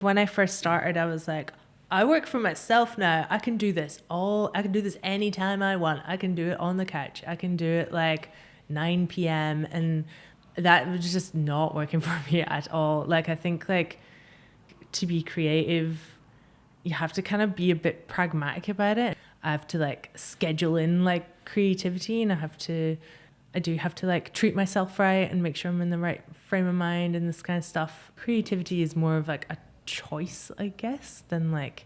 When I first started, I was like, I work for myself now. I can do this anytime I want. I can do it on the couch. I can do it like 9 p.m. And that was just not working for me at all. Like, I think like to be creative, you have to kind of be a bit pragmatic about it. I have to like schedule in like creativity, and I do have to like treat myself right and make sure I'm in the right frame of mind and this kind of stuff. Creativity is more of like a choice, I guess, than like,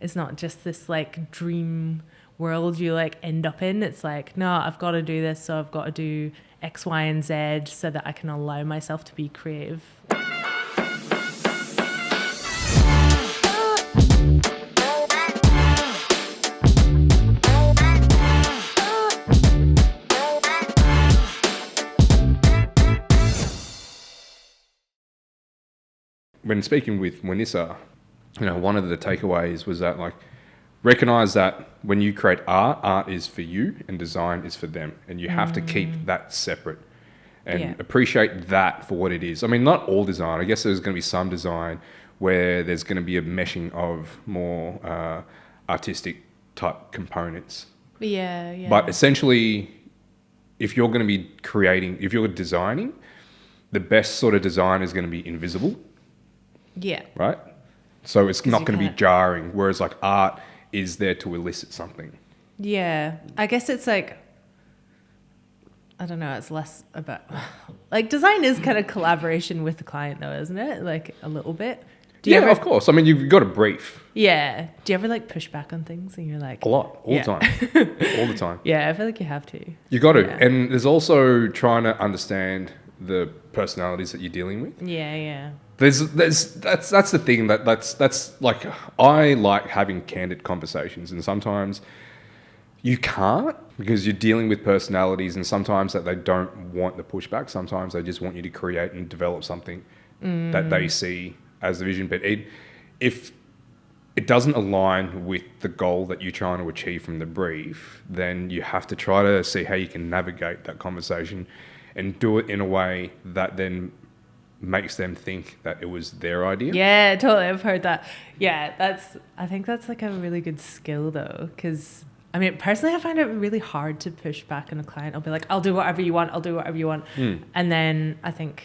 it's not just this like dream world you like end up in. It's like, no, I've got to do this, so I've got to do X, Y, and Z so that I can allow myself to be creative. When speaking with Wanissa, one of the takeaways was that like recognize that when you create art is for you and design is for them, and you have to keep that separate and appreciate that for what it is. I mean, not all design. I guess there's going to be some design where there's going to be a meshing of more artistic type components. Yeah. But essentially, if you're going to be if you're designing, the best sort of design is going to be invisible. Yeah. Right? So it's not going to be jarring, whereas like art is there to elicit something. Yeah. I guess it's like, I don't know, it's less about, like design is kind of collaboration with the client though, isn't it? Like a little bit. Of course. I mean, you've got a brief. Yeah. Do you ever like push back on things and you're like... A lot. All the time. All the time. Yeah, I feel like you have to. You got to. Yeah. And there's also trying to understand the personalities that you're dealing with. Yeah. That's the thing that's like, I like having candid conversations, and sometimes you can't because you're dealing with personalities, and sometimes that they don't want the pushback. Sometimes they just want you to create and develop something that they see as the vision. But if it doesn't align with the goal that you're trying to achieve from the brief, then you have to try to see how you can navigate that conversation and do it in a way that then makes them think that it was their idea. Yeah, totally. I've heard that. Yeah, I think that's like a really good skill though, because I mean, personally, I find it really hard to push back on a client. I'll be like, I'll do whatever you want. And then I think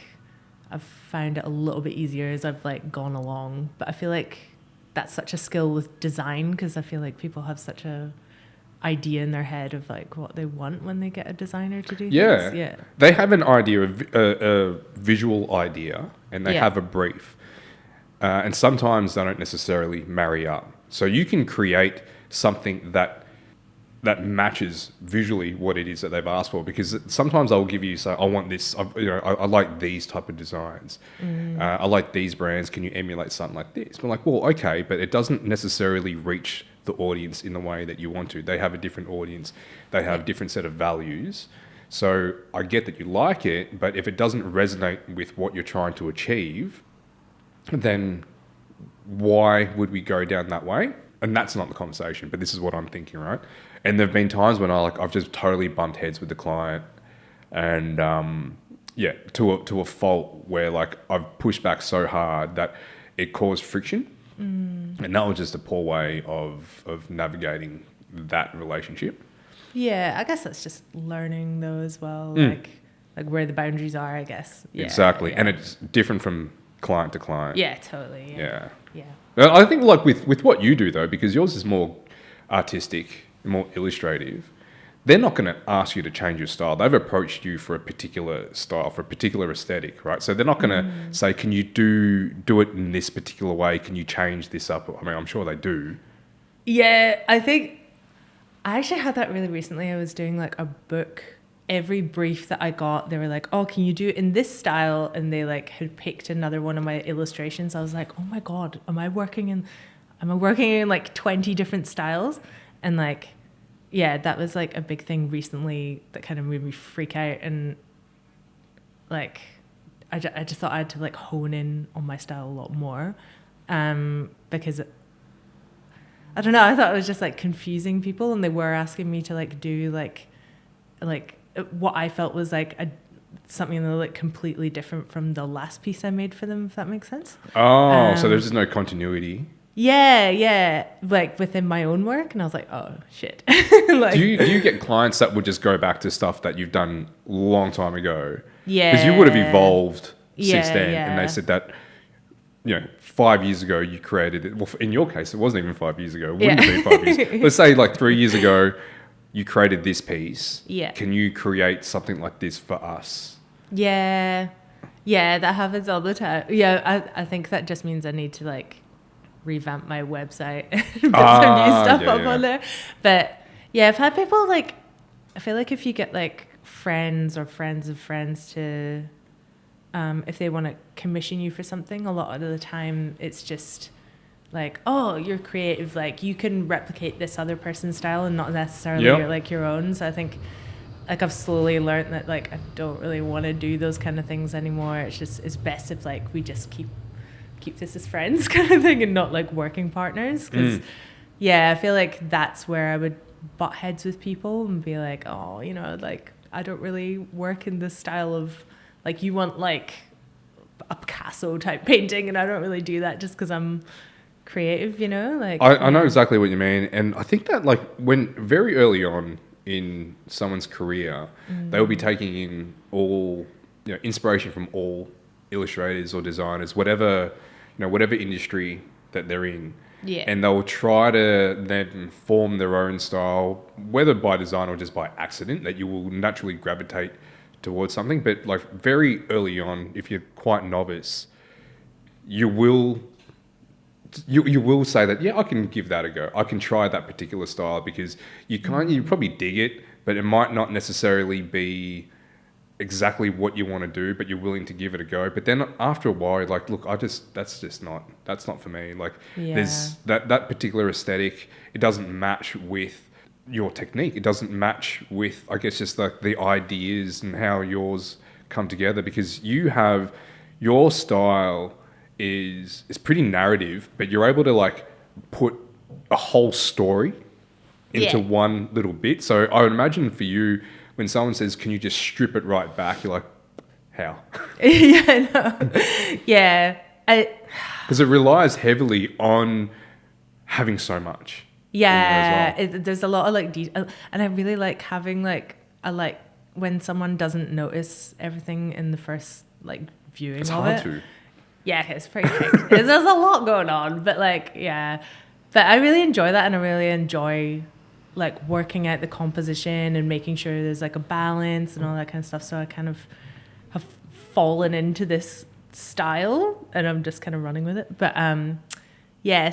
I've found it a little bit easier as I've like gone along. But I feel like that's such a skill with design, because I feel like people have such a idea in their head of like what they want when they get a designer to do things. Yeah. They have an idea, a visual idea, and they have a brief. And sometimes they don't necessarily marry up. So you can create something that matches visually what it is that they've asked for, because sometimes I'll give you, say, I want this, I like these type of designs. I like these brands. Can you emulate something like this? But like, well, okay, but it doesn't necessarily reach the audience in the way that you want to. They have a different audience. They have a different set of values. So I get that you like it, but if it doesn't resonate with what you're trying to achieve, then why would we go down that way? And that's not the conversation, but this is what I'm thinking, right? And there've been times when I've just totally bumped heads with the client, and to a fault where like I've pushed back so hard that it caused friction. And that was just a poor way of navigating that relationship. Yeah, I guess that's just learning though as well, like where the boundaries are, I guess. Yeah, exactly. And it's different from client to client. Yeah, totally. Yeah. Yeah. I think like with what you do though, because yours is more artistic, more illustrative, they're not going to ask you to change your style. They've approached you for a particular style, for a particular aesthetic, right? So they're not going to say, can you do it in this particular way? Can you change this up? I mean, I'm sure they do. Yeah, I think I actually had that really recently. I was doing like a book. Every brief that I got, they were like, oh, can you do it in this style? And they like had picked another one of my illustrations. I was like, oh my God, am I working in like 20 different styles? And like, yeah, that was like a big thing recently that kind of made me freak out. And like, I just thought I had to like hone in on my style a lot more, because I don't know, I thought it was just like confusing people, and they were asking me to like do like what I felt was like something that like completely different from the last piece I made for them, if that makes sense. Oh, so there's just no continuity. Yeah, like within my own work, and I was like, oh shit. Like, Do you get clients that would just go back to stuff that you've done a long time ago? Yeah, because you would have evolved since then, yeah. and they said that 5 years ago you created it. Well, in your case, it wasn't even 5 years ago. It wouldn't have been 5 years. Let's say like 3 years ago, you created this piece. Yeah. Can you create something like this for us? Yeah, that happens all the time. Yeah, I think that just means I need to like revamp my website and put some new stuff up on there. But yeah, I've had people like, I feel like if you get like friends or friends of friends to, if they want to commission you for something, a lot of the time it's just like, oh, you're creative, like you can replicate this other person's style and not necessarily your own. So I think like I've slowly learned that like I don't really want to do those kind of things anymore. It's best if like we just keep this as friends kind of thing and not like working partners, because I feel like that's where I would butt heads with people and be like, oh, like I don't really work in this style of, like, you want like a Picasso type painting and I don't really do that just because I'm creative, like I know exactly what you mean. And I think that like when very early on in someone's career, they will be taking in all inspiration from all illustrators or designers, whatever industry that they're in. Yeah. And they'll try to then form their own style, whether by design or just by accident, that you will naturally gravitate towards something. But like very early on, if you're quite novice, you will say that, I can give that a go. I can try that particular style, because you probably dig it, but it might not necessarily be exactly what you want to do, but you're willing to give it a go. But then after a while, you're like, look, that's not for me. Like there's that particular aesthetic, it doesn't match with your technique. It doesn't match with, I guess, just like the ideas and how yours come together, because you have your style is pretty narrative, but you're able to like put a whole story into one little bit. So I would imagine for you, when someone says, can you just strip it right back? You're like, how? Because it relies heavily on having so much. There's a lot of like detail, and I really like having like, I like when someone doesn't notice everything in the first like viewing it's of hard it. to. Yeah, it's pretty hectic. There's a lot going on, but like, but I really enjoy that, and I really enjoy like working out the composition and making sure there's like a balance and all that kind of stuff. So I kind of have fallen into this style and I'm just kind of running with it. But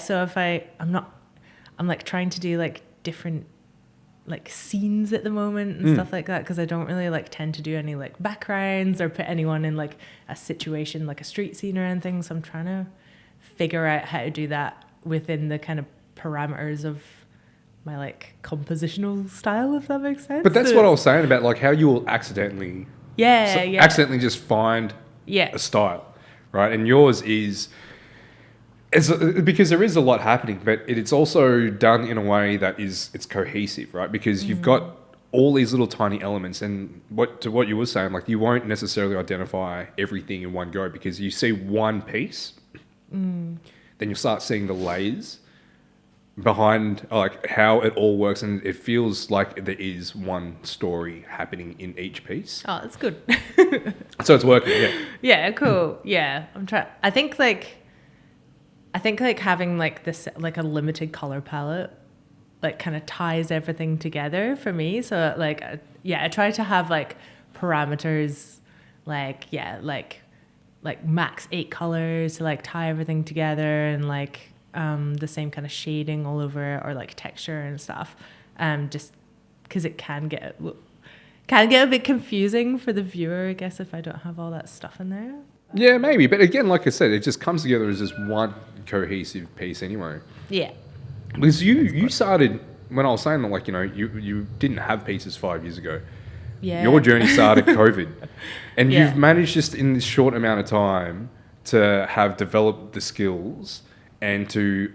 so if I'm like trying to do like different like scenes at the moment and stuff like that, because I don't really like tend to do any like backgrounds or put anyone in like a situation like a street scene or anything. So I'm trying to figure out how to do that within the kind of parameters of my like compositional style, if that makes sense. But that's what I was saying about like how you will accidentally accidentally just find a style, right? And yours is because there is a lot happening, but it's also done in a way that it's cohesive, right? Because you've got all these little tiny elements, and what you were saying, like you won't necessarily identify everything in one go, because you see one piece, then you'll start seeing the layers behind like how it all works, and it feels like there is one story happening in each piece. Oh, that's good. So it's working. Yeah, cool. Yeah, I think having like this like a limited color palette like kind of ties everything together for me. So like I try to have like parameters like max 8 colors to like tie everything together, and like the same kind of shading all over it, or like texture and stuff, just because it can get a bit confusing for the viewer, I guess, if I don't have all that stuff in there. Yeah, maybe. But again, like I said, it just comes together as just one cohesive piece anyway. Yeah. Because you started, when I was saying that, like, you didn't have pieces 5 years ago. Yeah. Your journey started COVID. And you've managed just in this short amount of time to have developed the skills and to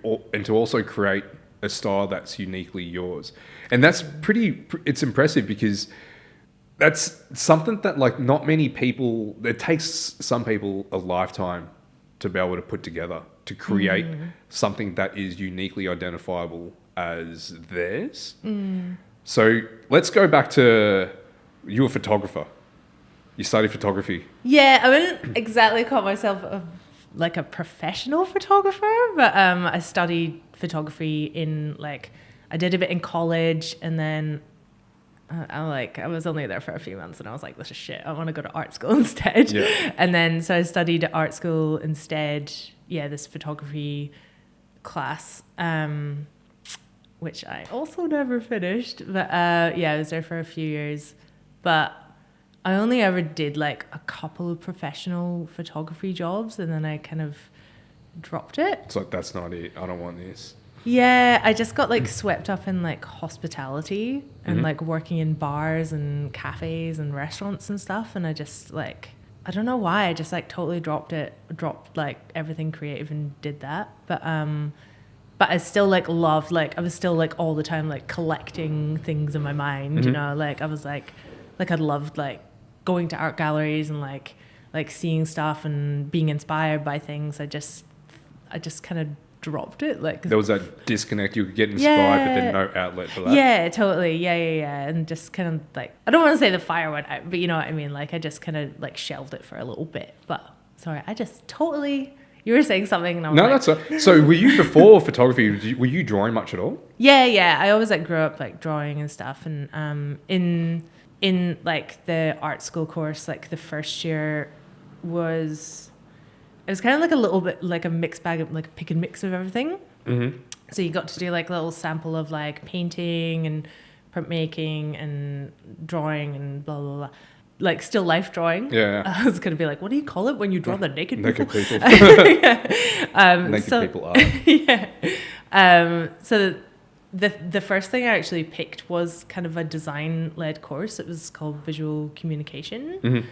also create a style that's uniquely yours. And that's it's impressive, because that's something that like not many people, it takes some people a lifetime to be able to put together, to create something that is uniquely identifiable as theirs. So let's go back to, you're a photographer. You studied photography. Yeah, I wouldn't exactly call myself like a professional photographer, but I studied photography in like, I did a bit in college, and then I was only there for a few months and I was like, this is shit. I want to go to art school instead. Yeah. And then, so I studied at art school instead. Yeah, this photography class, which I also never finished. But yeah, I was there for a few years. But I only ever did like a couple of professional photography jobs, and then I kind of dropped it. It's like, that's not it. I don't want this. Yeah, I just got like swept up in like hospitality and like working in bars and cafes and restaurants and stuff, and I just like, I don't know why, I just like totally dropped like everything creative and did that. But I still like loved, like I was still like all the time like collecting things in my mind, you know, like I was like I loved like going to art galleries and like seeing stuff and being inspired by things. I just kind of dropped it. Like there was that disconnect. You could get inspired, but then no outlet for that. Yeah, totally. Yeah. And just kind of like, I don't want to say the fire went out, but you know what I mean? Like I just kind of like shelved it for a little bit. But sorry, I just totally, you were saying something and I was no, like... that's so were you before photography, were you drawing much at all? Yeah. I always like grew up like drawing and stuff. And in like the art school course, like the first year was... It was kind of like a little bit like a mixed bag of like pick and mix of everything. So you got to do like a little sample of like painting and printmaking and drawing and blah, blah, blah. Like still life drawing. Yeah. I was going to be like, what do you call it when you draw the naked people? Naked people. Naked people are. Yeah. So the first thing I actually picked was kind of a design-led course. It was called visual communication.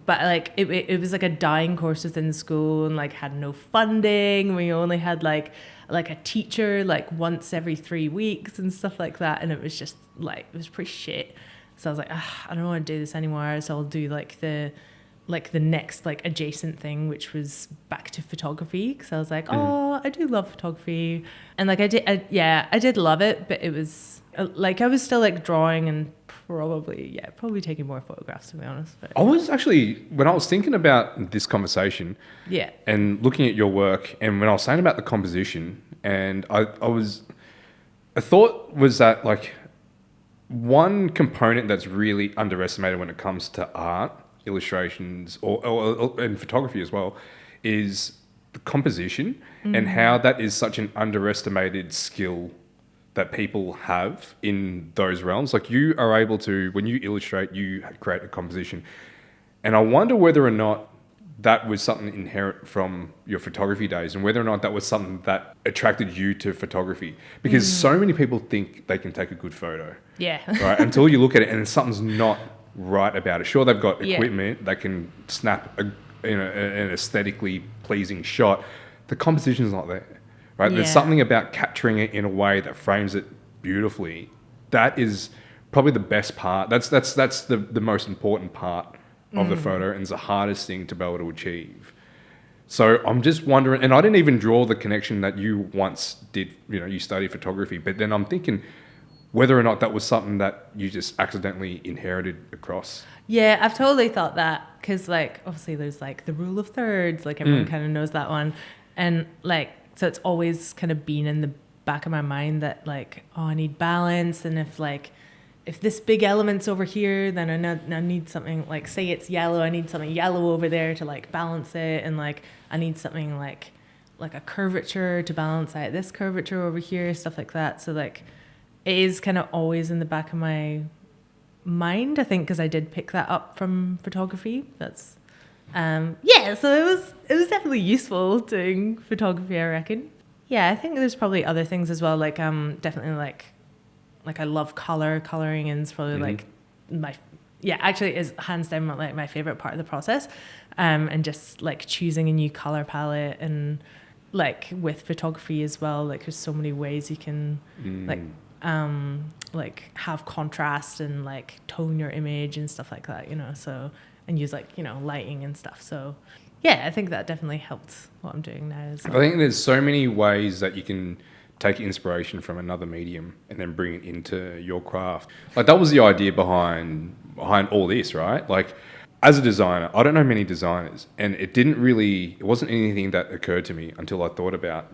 But like it was like a dying course within school, and like had no funding. We only had like a teacher like once every 3 weeks and stuff like that, and it was just like, it was pretty shit. So I was like, I don't want to do this anymore. So I'll do like the next like adjacent thing, which was back to photography, because I was like, oh, I do love photography, and like I did love it, but it was like I was still like drawing and probably taking more photographs, to be honest. But I was actually, when I was thinking about this conversation, and looking at your work, and when I was saying about the composition, and I thought was that like one component that's really underestimated when it comes to art, illustrations, or and photography as well, is the composition, and how that is such an underestimated skill that people have in those realms. Like you are able to, when you illustrate, you create a composition. And I wonder whether or not that was something inherent from your photography days, and whether or not that was something that attracted you to photography. Because so many people think they can take a good photo. Yeah. Right? Until you look at it and something's not right about it. Sure, they've got equipment that can snap an aesthetically pleasing shot. The composition's not there. Right? There's something about capturing it in a way that frames it beautifully. That is probably the best part. That's the most important part of the photo, and it's the hardest thing to be able to achieve. So I'm just wondering, and I didn't even draw the connection that you once did, you studied photography, but then I'm thinking whether or not that was something that you just accidentally inherited across. Yeah, I've totally thought that, because like obviously there's like the rule of thirds, like everyone kind of knows that one, and like, so it's always kind of been in the back of my mind that like, oh, I need balance, and if this big element's over here, then I need something like, say it's yellow, I need something yellow over there to like balance it, and like I need something like a curvature to balance out this curvature over here, stuff like that. So like it is kind of always in the back of my mind, I think, because I did pick that up from photography. That's so it was definitely useful doing photography, I reckon. Yeah, I think there's probably other things as well, like definitely like I love coloring, and it's probably like actually is hands down like my favorite part of the process, and just like choosing a new color palette, and like with photography as well, like there's so many ways you can like like have contrast and like tone your image and stuff like that, you know, so, and use like, you know, lighting and stuff. So yeah, I think that definitely helped what I'm doing now as well. I think there's so many ways that you can take inspiration from another medium and then bring it into your craft. Like that was the idea behind all this, right? Like as a designer, I don't know many designers, and it wasn't anything that occurred to me until I thought about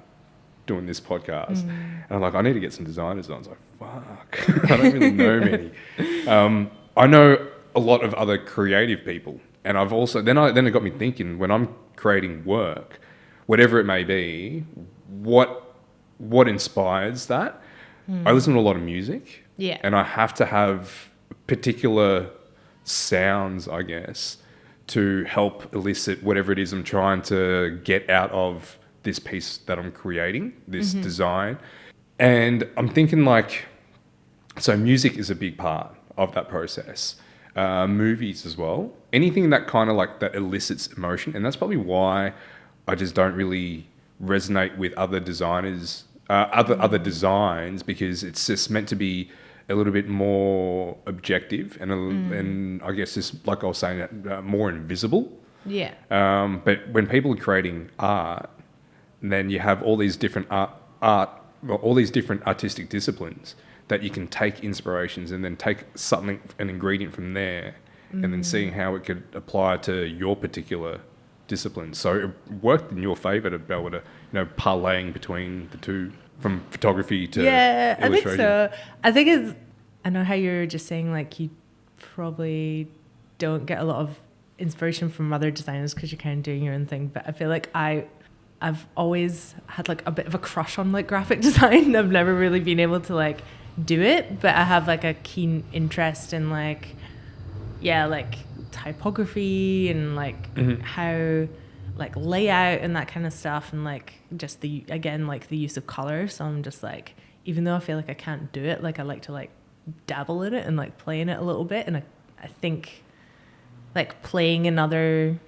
doing this podcast. And I'm like, I need to get some designers on. I was like, fuck, I don't really know many. I know a lot of other creative people, and I've also then it got me thinking, when I'm creating work, whatever it may be, what inspires that? I listen to a lot of music, and I have to have particular sounds, I guess, to help elicit whatever it is I'm trying to get out of this piece that I'm creating, this design. And I'm thinking like, so music is a big part of that process. Movies as well. Anything that kind of like that elicits emotion. And that's probably why I just don't really resonate with other designers, other designs, because it's just meant to be a little bit more objective and I guess just like I was saying, more invisible. Yeah. But when people are creating art, then you have all these different all these different artistic disciplines that you can take inspirations and then take an ingredient from there, and then seeing how it could apply to your particular discipline. So it worked in your favour to be able to, you know, parlaying between the two, from photography to illustration. I think I know how you're just saying like you probably don't get a lot of inspiration from other designers because you're kind of doing your own thing, but I feel like I've always had like a bit of a crush on like graphic design. I've never really been able to like do it, but I have like a keen interest in like typography and like how like layout and that kind of stuff, and like just the use of color. So I'm just like, even though I feel like I can't do it, like I like to like dabble in it and like play in it a little bit. And I think like playing in other,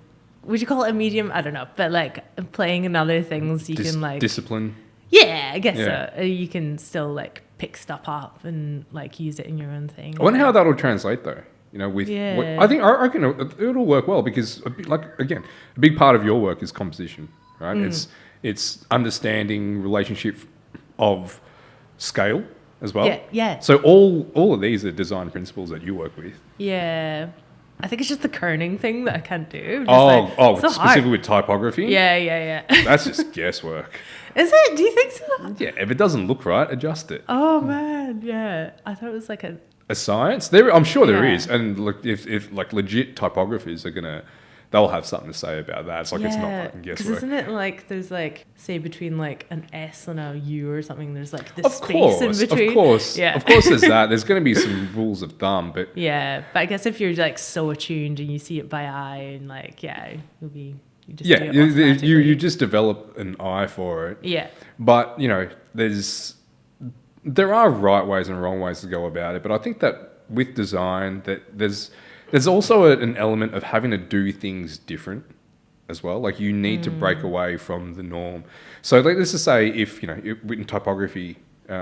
would you call it a medium? I don't know, but like playing in other things, you can like discipline. Yeah, I guess so. You can still like pick stuff up and like use it in your own thing. I wonder how that'll translate though. You know, with I reckon it'll work well, because like again, a big part of your work is composition, right? It's understanding relationship of scale as well. Yeah. So all of these are design principles that you work with. Yeah. I think it's just the kerning thing that I can't do. So specifically with typography? Yeah. That's just guesswork. Is it? Do you think so? Yeah, if it doesn't look right, adjust it. Oh man, yeah. I thought it was like a science. I'm sure there is, and look, if like legit typographers they'll have something to say about that. It's like it's not fucking guesswork. Because isn't it like there's like, say between like an S and a U or something, there's like this space in between. Of course there's that. There's going to be some rules of thumb, but yeah. But I guess if you're like so attuned and you see it by eye and like you just develop an eye for it. Yeah. But you know, there are right ways and wrong ways to go about it. But I think that with design, that there's also an element of having to do things different as well. Like you need to break away from the norm. So let's just say if, you know, in typography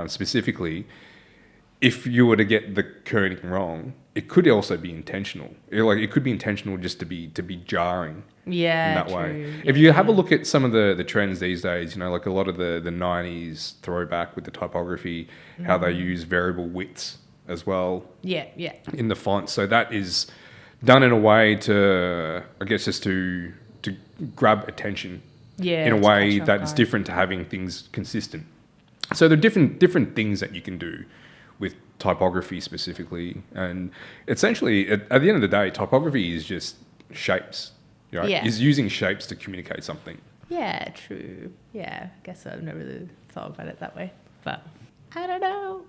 specifically, if you were to get the kerning wrong, it could also be intentional. It could be intentional just to be jarring. Yeah, in that true. way. Yeah. If you have a look at some of the trends these days, you know, like a lot of the 90s throwback with the typography, how they use variable widths as well. Yeah. In the font. So that is done in a way to, I guess, just to grab attention. Yeah. In a way that is different to having things consistent. So there are different things that you can do with typography specifically. And essentially, at the end of the day, typography is just shapes. Right? Yeah. Is using shapes to communicate something. Yeah, true. Yeah, I guess I've never really thought about it that way, but I don't know.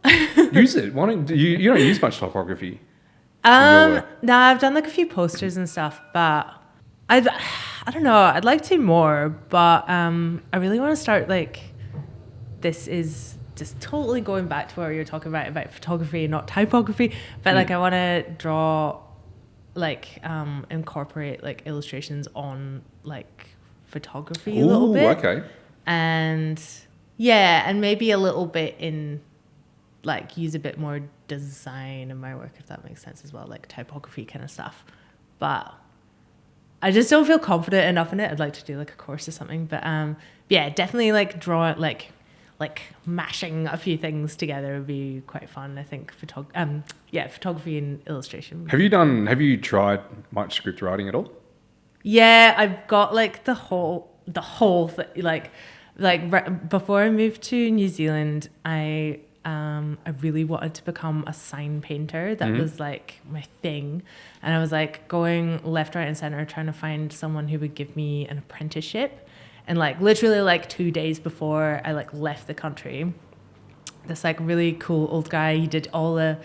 Use it. Why don't you don't use much typography? No, I've done like a few posters and stuff, but I don't know. I'd like to more, but I really want to start like, this is just totally going back to what you're talking about photography and not typography, but like I want to draw, like incorporate like illustrations on like photography a little bit. Okay. And yeah, and maybe a little bit in like use a bit more design in my work, if that makes sense as well, like typography kind of stuff. But I just don't feel confident enough in it. I'd like to do like a course or something. But yeah, definitely like draw like mashing a few things together would be quite fun. I think photography and illustration. Have you tried much script writing at all? Yeah, I've got like the whole thing, before I moved to New Zealand, I really wanted to become a sign painter. That was like my thing. And I was like going left, right, and center trying to find someone who would give me an apprenticeship. And like literally like 2 days before I like left the country, this like really cool old guy, he did all the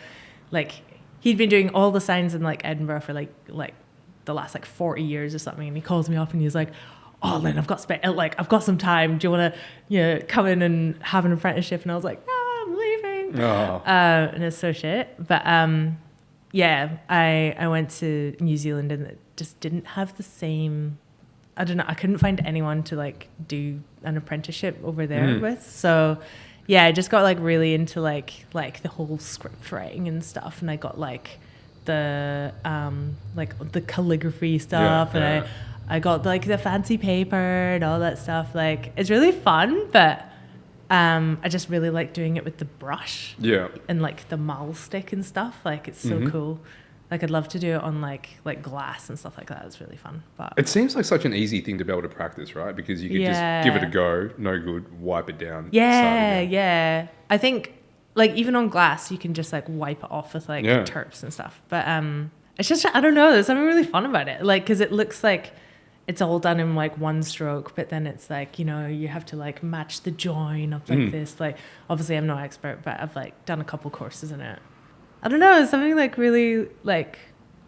like, he'd been doing all the signs in like Edinburgh for like the last like 40 years or something. And he calls me up and he's like, "Oh, Lynn, I've got some time. Do you want to come in and have an apprenticeship?" And I was like, "No, I'm leaving." Oh. And it's so shit. But yeah, I went to New Zealand and it just didn't have the same. I don't know. I couldn't find anyone to like do an apprenticeship over there with. So yeah, I just got like really into like the whole script writing and stuff. And I got like the calligraphy stuff, and I got like the fancy paper and all that stuff. Like it's really fun, but I just really like doing it with the brush. Yeah. And like the mahl stick and stuff. Like it's so cool. Like I'd love to do it on like glass and stuff like that. It's really fun. But it seems like such an easy thing to be able to practice, right? Because you could just give it a go, no good, wipe it down. Yeah. I think like even on glass you can just like wipe it off with like terps and stuff. But it's just, I don't know, there's something really fun about it. Like because it looks like it's all done in like one stroke, but then it's like, you know, you have to like match the join of like this. Like obviously I'm no expert, but I've like done a couple courses in it. I don't know, something like really like...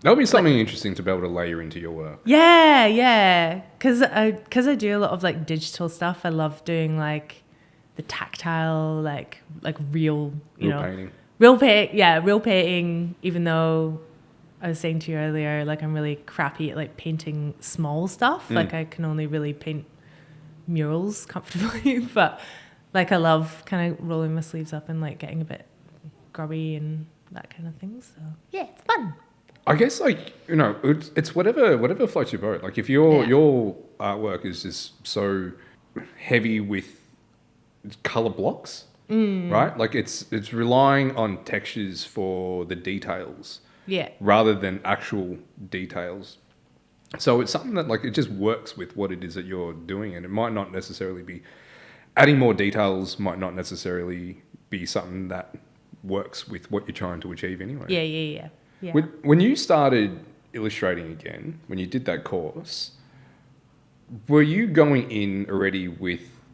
That would be something interesting to be able to layer into your work. Yeah. Because I do a lot of like digital stuff. I love doing like the tactile, like real, Painting. Real painting, even though I was saying to you earlier, like I'm really crappy at like painting small stuff. Like I can only really paint murals comfortably. But like I love kind of rolling my sleeves up and like getting a bit grubby and that kind of thing. So yeah, it's fun. I guess like, it's whatever floats your boat. Like if your artwork is just so heavy with color blocks, right? Like it's relying on textures for the details, rather than actual details. So it's something that like it just works with what it is that you're doing, and it might not necessarily be adding more details. Might not necessarily be something that works with what you're trying to achieve anyway. Yeah. When you started illustrating again, when you did that course, were you going in already with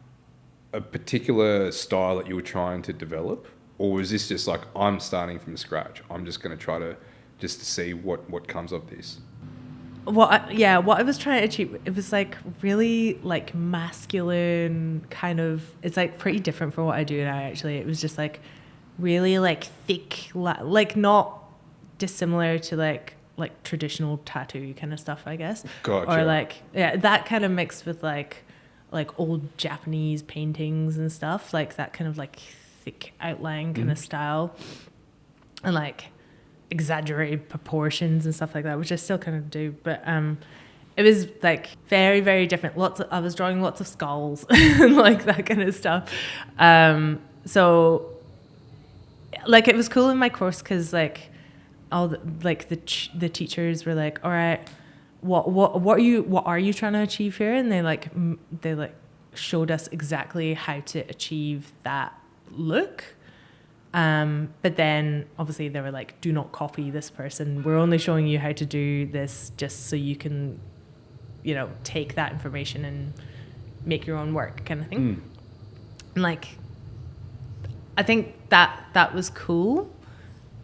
a particular style that you were trying to develop? Or was this just like, I'm starting from scratch, I'm just going to try to just to see what comes of this? What I was trying to achieve, it was like really like masculine kind of, it's like pretty different from what I do now actually. It was just like really like thick, like not dissimilar to like traditional tattoo kind of stuff, I guess. Gotcha. Or like that kind of mixed with like old Japanese paintings and stuff, like that kind of like thick outline kind of style, and like exaggerated proportions and stuff like that, which I still kind of do. But it was like very, very different. I was drawing lots of skulls and like that kind of stuff. So like it was cool in my course because like all the teachers were like, all right, what are you trying to achieve here? And they showed us exactly how to achieve that look. But then obviously they were like, do not copy this person. We're only showing you how to do this just so you can, take that information and make your own work kind of thing. And like, I think that was cool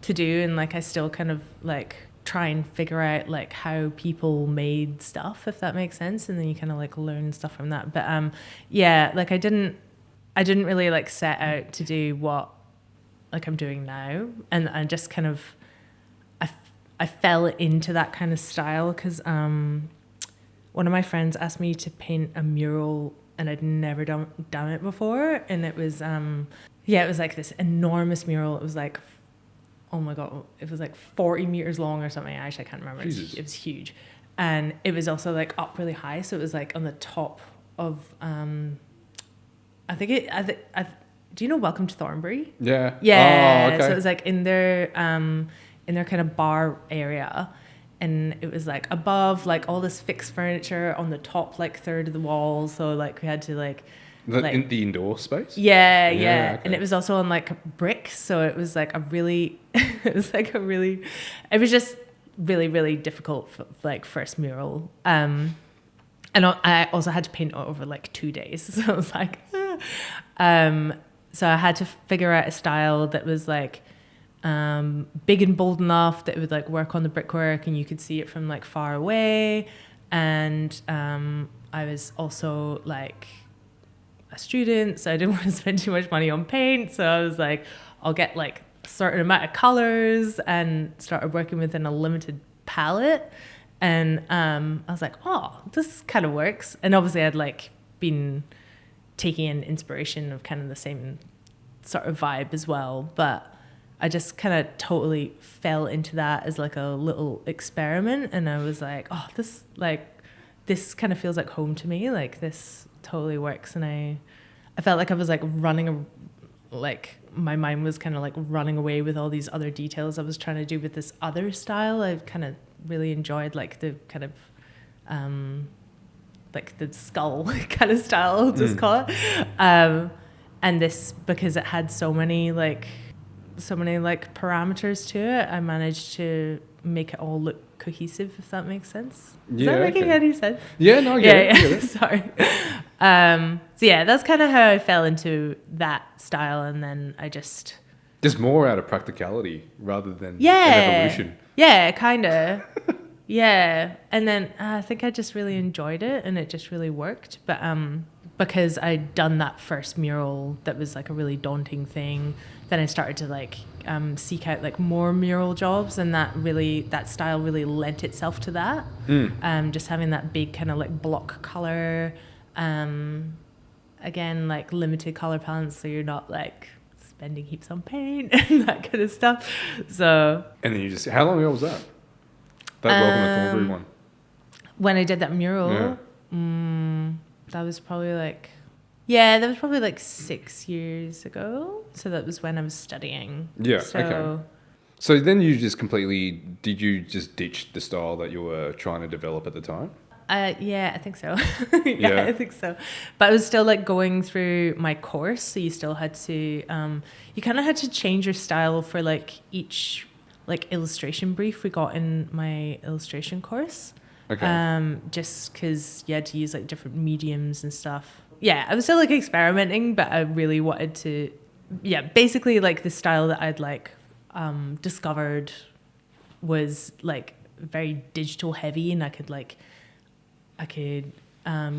to do. And like, I still kind of like try and figure out like how people made stuff, if that makes sense. And then you kind of like learn stuff from that. But like I didn't really like set out to do what like I'm doing now. And I just kind of, I fell into that kind of style because one of my friends asked me to paint a mural and I'd never done it before. And it was, it was like this enormous mural. It was like, oh my God, it was like 40 meters long or something. Actually, I can't remember. It was huge. And it was also like up really high. So it was like on the top of, do you know Welcome to Thornbury? Yeah. Yeah. Oh, okay. So it was like in their kind of bar area. And it was like above like all this fixed furniture on the top like third of the wall. So like we had to like in the indoor space? Yeah. Okay. And it was also on like bricks. So it was like it was just really, really difficult for, like first mural. And I also had to paint it over like 2 days. So I was like, so I had to figure out a style that was like, big and bold enough that it would like work on the brickwork and you could see it from like far away. And I was also like a student, so I didn't want to spend too much money on paint. So I was like, I'll get like a certain amount of colors and started working within a limited palette. And I was like, oh, this kind of works. And obviously I'd like been taking in inspiration of kind of the same sort of vibe as well. But I just kind of totally fell into that as like a little experiment. And I was like, oh, this kind of feels like home to me. Like this totally works. And I felt like I was like my mind was kind of like running away with all these other details I was trying to do with this other style. I kind of really enjoyed like the kind of like the skull kind of style, I'll just call it. And this, because it had so many like parameters to it, I managed to make it all look cohesive, if that makes sense. Is that making any sense? Yeah, no, I get it. Sorry. So yeah, that's kind of how I fell into that style, and then I just more out of practicality rather than an evolution. Yeah, kind of. Yeah, and then I think I just really enjoyed it, and it just really worked. But because I'd done that first mural, that was like a really daunting thing. Then I started to like seek out like more mural jobs, and that style really lent itself to that. Just having that big kind of like block color, again like limited color palettes, so you're not like spending heaps on paint and that kind of stuff. So and then how long ago was that? That Welcome to Thornbury one. When I did that mural, that was probably like 6 years ago. So that was when I was studying. Yeah, okay. So then did you just ditch the style that you were trying to develop at the time? Yeah, I think so. Yeah, I think so. But I was still like going through my course. So you still had to, you kind of had to change your style for like each like illustration brief we got in my illustration course. Okay. Just because you had to use like different mediums and stuff. Yeah, I was still like experimenting, but I really wanted to, basically like the style that I'd like discovered was like very digital heavy, and I could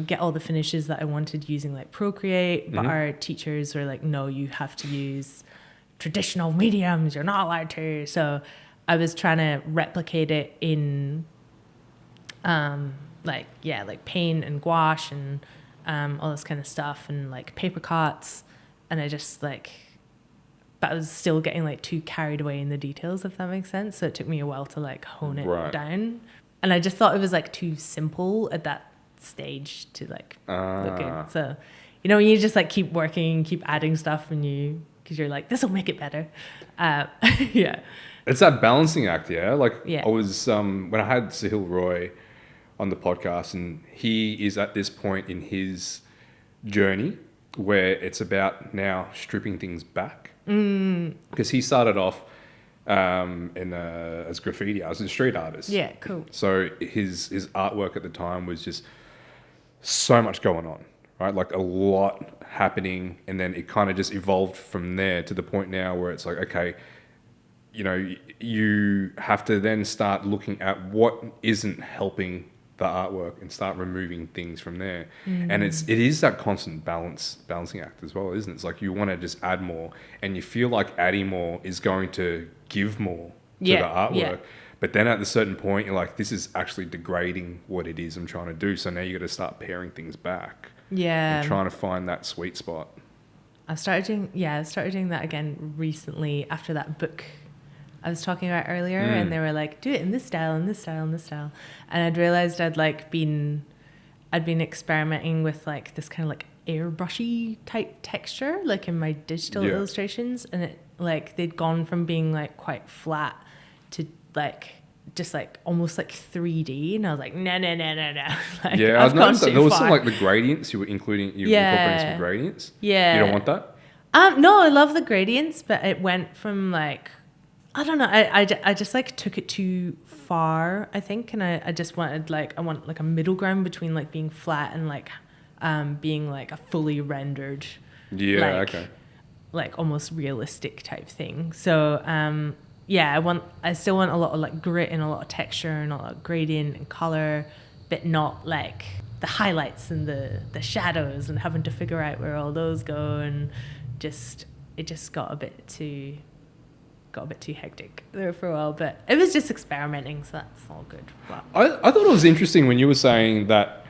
get all the finishes that I wanted using like Procreate, but our teachers were like, no, you have to use traditional mediums, you're not allowed to. So I was trying to replicate it in like paint and gouache and all this kind of stuff, and like paper cuts, and I just but I was still getting like too carried away in the details, if that makes sense. So it took me a while to like hone it down, and I just thought it was like too simple at that stage to like look good. So you just like keep working, keep adding stuff, and because you're like, this will make it better. It's that balancing act. I was when I had Sahil Roy on the podcast, and he is at this point in his journey where it's about now stripping things back, because he started off as graffiti artist, as a street artist. Yeah, cool. So his artwork at the time was just so much going on, right? Like a lot happening, and then it kind of just evolved from there to the point now where it's like, okay, you have to then start looking at what isn't helping the artwork and start removing things from there. And it is that constant balancing act as well, isn't it? It's like you want to just add more, and you feel like adding more is going to give more to the artwork. But then at a certain point, you're like, this is actually degrading what it is I'm trying to do. So now you got to start paring things back. Yeah. And trying to find that sweet spot. I started doing that again recently after that book I was talking about earlier, and they were like, do it in this style, in this style, in this style. And I'd realized I'd been experimenting with like this kind of like airbrushy type texture, like in my digital illustrations, and it like they'd gone from being like quite flat to like just like almost like 3D, and I was like, no. Like, yeah, I've noticed that there was some like the gradients you were incorporating some gradients. Yeah. You don't want that? No, I love the gradients, but it went from like, I don't know, I just like took it too far, I think, and I just wanted like, I want like a middle ground between like being flat and like being like a fully rendered, like almost realistic type thing. So I still want a lot of like grit and a lot of texture and a lot of gradient and color, but not like the highlights and the shadows and having to figure out where all those go, and it just got a bit too hectic there for a while, but it was just experimenting, so that's all good. But I thought it was interesting when you were saying that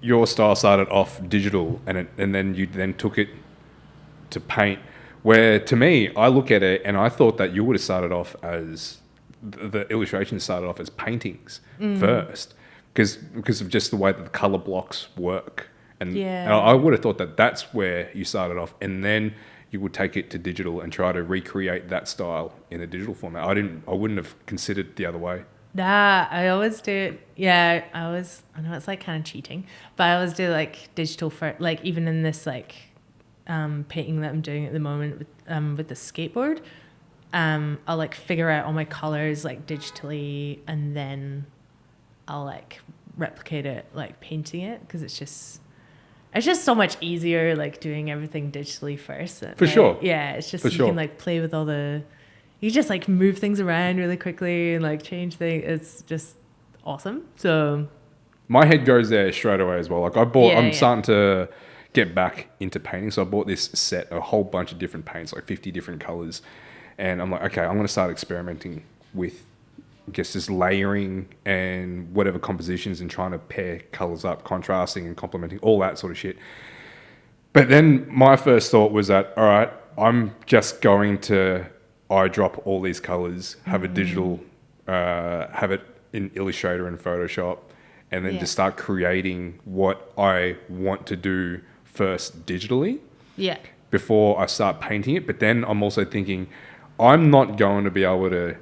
your style started off digital and then you then took it to paint, where to me, I look at it and I thought that you would have started off as the illustration started off as paintings first, because of just the way that the color blocks work. And I would have thought that that's where you started off, and then you would take it to digital and try to recreate that style in a digital format. I wouldn't have considered the other way. Nah, I always do. Yeah, I know it's like kind of cheating, but I always do like digital for like, even in this like painting that I'm doing at the moment with the skateboard. I'll like figure out all my colors like digitally, and then I'll like replicate it like painting it, because it's just so much easier like doing everything digitally first. For sure. Yeah, it's just can like play with you just like move things around really quickly and like change things. It's just awesome. So my head goes there straight away as well. Like I'm starting to get back into painting, so I bought this set, a whole bunch of different paints, like 50 different colors, and I'm like, okay, I'm going to start experimenting with, I guess, just layering and whatever compositions and trying to pair colors up, contrasting and complementing, all that sort of shit. But then my first thought was that, all right, I'm just going to eyedrop all these colors, have a digital, have it in Illustrator and Photoshop, and then just start creating what I want to do first digitally before I start painting it. But then I'm also thinking, I'm not going to be able to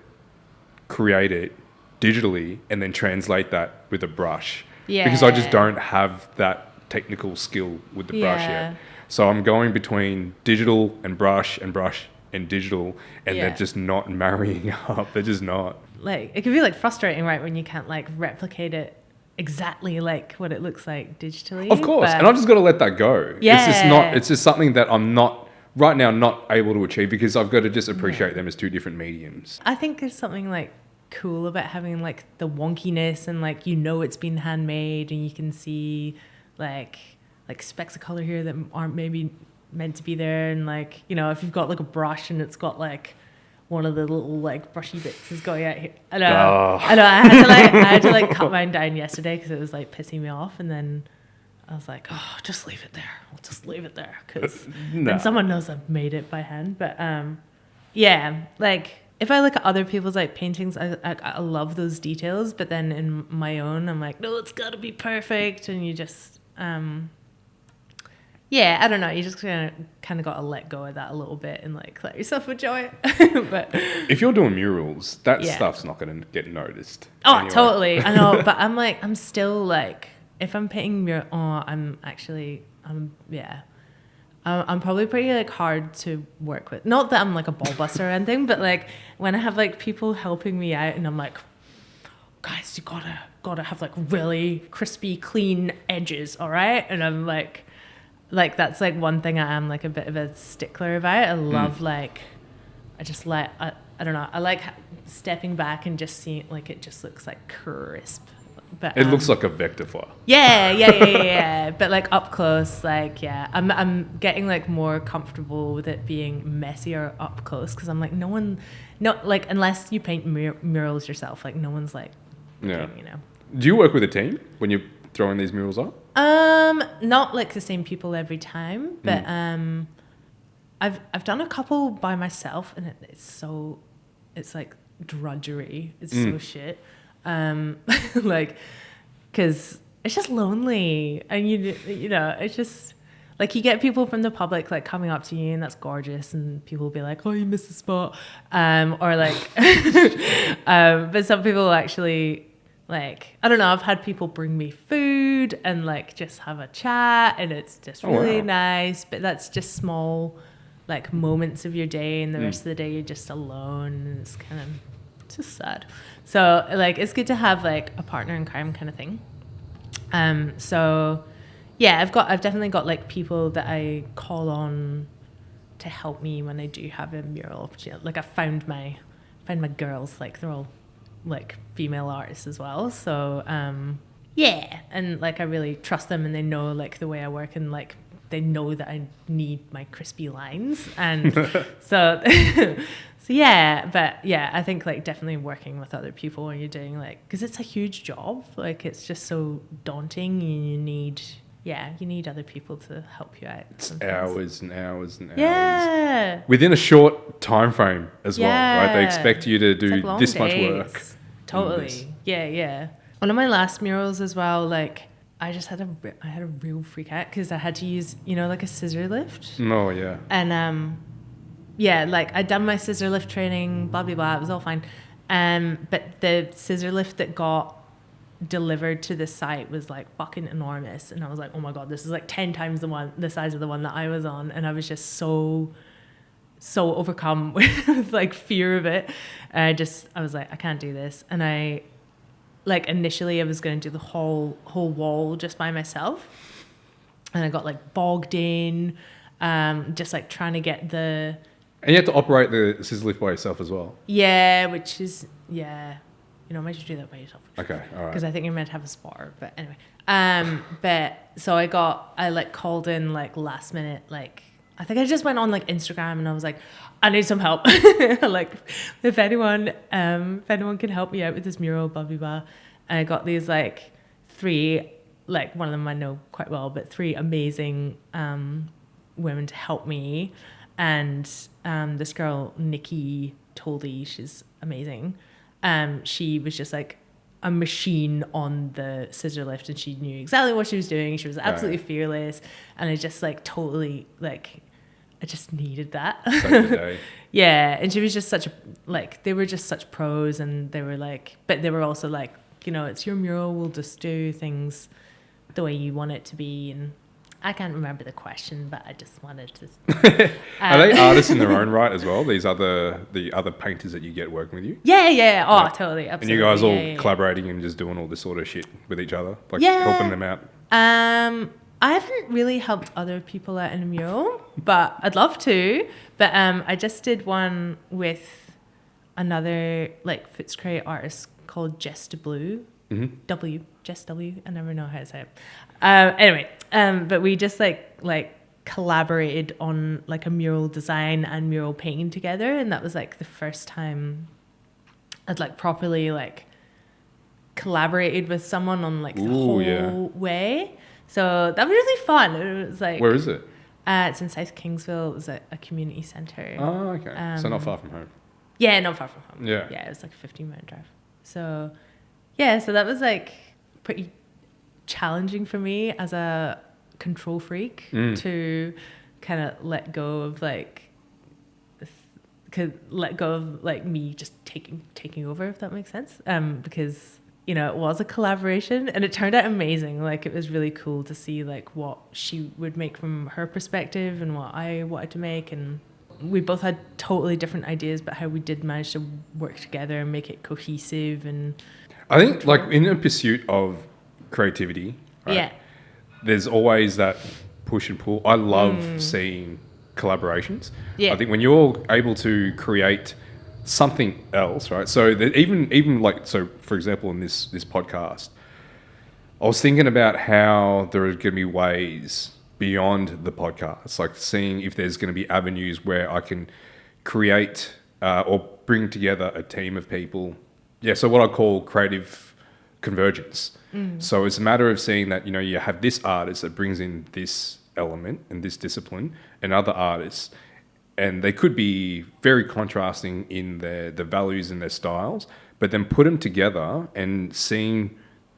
create it digitally and then translate that with a brush, because I just don't have that technical skill with the brush yet. So I'm going between digital and brush and brush and digital, and they're just not marrying up. They're just not. Like, it can be like frustrating, right, when you can't like replicate it exactly like what it looks like digitally. Of course, and I've just got to let that go. It's just something that I'm not right now not able to achieve, because I've got to just appreciate them as two different mediums. I think there's something like cool about having like the wonkiness, and like, you know, it's been handmade, and you can see like specks of color here that aren't maybe meant to be there, and like, you know, if you've got like a brush and it's got like one of the little like brushy bits is going out here. I know. I had to like cut mine down yesterday because it was like pissing me off, and then I was like, oh, just leave it there. I'll just leave it there, because then someone knows I've made it by hand. But like if I look at other people's like paintings, I love those details, but then in my own, I'm like, no, it's got to be perfect, and you just I don't know. You just kind of got to let go of that a little bit and like let yourself enjoy it. But if you're doing murals, that stuff's not going to get noticed. Oh, anyway. Totally. I know, but I'm still like, if I'm painting I'm probably pretty like hard to work with. Not that I'm like a ball buster or anything, but like when I have like people helping me out, and I'm like, guys, you gotta have like really crispy, clean edges, all right? And I'm like that's like one thing I am like a bit of a stickler about. I love like, I just like, I don't know, I like stepping back and just seeing like it just looks like crisp. But it looks like a vector file. Yeah. But like up close, like I'm getting like more comfortable with it being messier up close, because I'm like, like unless you paint murals yourself, like no one's like, you know. Do you work with a team when you're throwing these murals up? Not like the same people every time, but I've done a couple by myself, and it's like drudgery. It's so shit. Like, because it's just lonely, and you know, it's just like you get people from the public like coming up to you, and that's gorgeous, and people will be like, "Oh, you missed the spot," or like, but some people actually. Like, I don't know, I've had people bring me food and like just have a chat, and it's just really nice. But that's just small like moments of your day, and the rest of the day you're just alone, and it's just sad. So like it's good to have like a partner in crime kind of thing. So yeah, I've definitely got like people that I call on to help me when I do have a mural opportunity. Like I found my girls, like they're all like female artists as well, so yeah, and like I really trust them, and they know like the way I work, and like they know that I need my crispy lines, and so so yeah. But yeah, I think like definitely working with other people when you're doing like, because it's a huge job, like it's just so daunting, and you need other people to help you out. It's hours and hours and hours. Yeah. Within a short time frame as well, right? They expect you to do like this days. much work. Totally. Yeah. One of my last murals as well, like I had a real freak out because I had to use, like a scissor lift. Oh, yeah. And yeah, like I'd done my scissor lift training, blah, blah, blah. It was all fine. But the scissor lift that got delivered to the site was like fucking enormous, and I was like, oh my god, this is like 10 times the size of the one that I was on, and I was just so overcome with like fear of it. I was like, I can't do this. And I like initially I was going to do the whole wall just by myself, and I got like bogged in just like trying to get the, and you have to operate the scissor lift by yourself as well. Which is might just do that by yourself. Okay, all right. Because I think you're meant to have a spotter, but anyway. But so I like called in like last minute, like I think I just went on like Instagram, and I was like, I need some help. Like if anyone can help me out with this mural, blah blah blah. And I got these like 3, like one of them I know quite well, but 3 amazing women to help me. And this girl Nikki Toldy, she's amazing. She was just like a machine on the scissor lift, and she knew exactly what she was doing. She was absolutely fearless, and I just like totally like I just needed that. Yeah, and she was just they were just such pros, and they were like, but they were also like, it's your mural, we'll just do things the way you want it to be. And I can't remember the question, but I just wanted to. Are they artists in their own right as well? The other painters that you get working with you? Yeah. Oh, totally, absolutely. And you guys all collaborating and just doing all this sort of shit with each other, like helping them out. I haven't really helped other people out in a mural, but I'd love to. But I just did one with another like Footscray artist called Jess Blue. Mm-hmm. Jess W. I never know how to say it. Anyway, but we just like collaborated on like a mural design and mural painting together, and that was like the first time I'd like properly like collaborated with someone on like the whole way. So that was really fun. It was like, where is it? It's in South Kingsville. It was a community centre. Oh, okay. So not far from home. Yeah, not far from home. Yeah. Yeah, it was like a 15-minute drive. So yeah, so that was like pretty challenging for me as a control freak to kind of let go of like me just taking over, if that makes sense. Because it was a collaboration, and it turned out amazing. Like it was really cool to see like what she would make from her perspective and what I wanted to make, and we both had totally different ideas, but how we did manage to work together and make it cohesive. And I think like in a pursuit of creativity, right, there's always that push and pull. I love seeing collaborations. I think when you're able to create something else, right? So that even like, so for example, in this podcast, I was thinking about how there are going to be ways beyond the podcast, like seeing if there's going to be avenues where I can create or bring together a team of people. Yeah, so what I call creative convergence. So it's a matter of seeing that, you have this artist that brings in this element and this discipline, and other artists, and they could be very contrasting in the values and their styles, but then put them together and seeing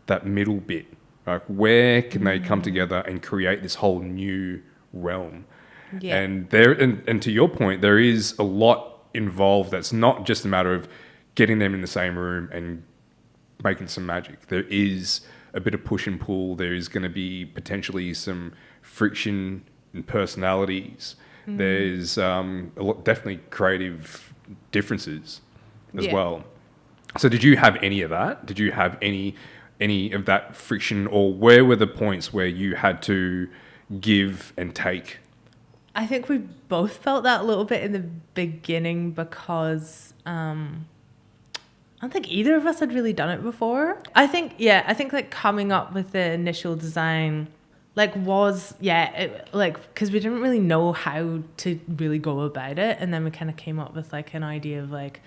that middle bit, like where can they come together and create this whole new realm. Yeah. And and to your point, there is a lot involved. That's not just a matter of getting them in the same room and making some magic. There is a bit of push and pull. There is going to be potentially some friction in personalities. There's definitely creative differences as well. So did you have any of that? Did you have any of that friction, or where were the points where you had to give and take? I think we both felt that a little bit in the beginning because I don't think either of us had really done it before. I think like coming up with the initial design because we didn't really know how to really go about it, and then we kind of came up with like an idea of like,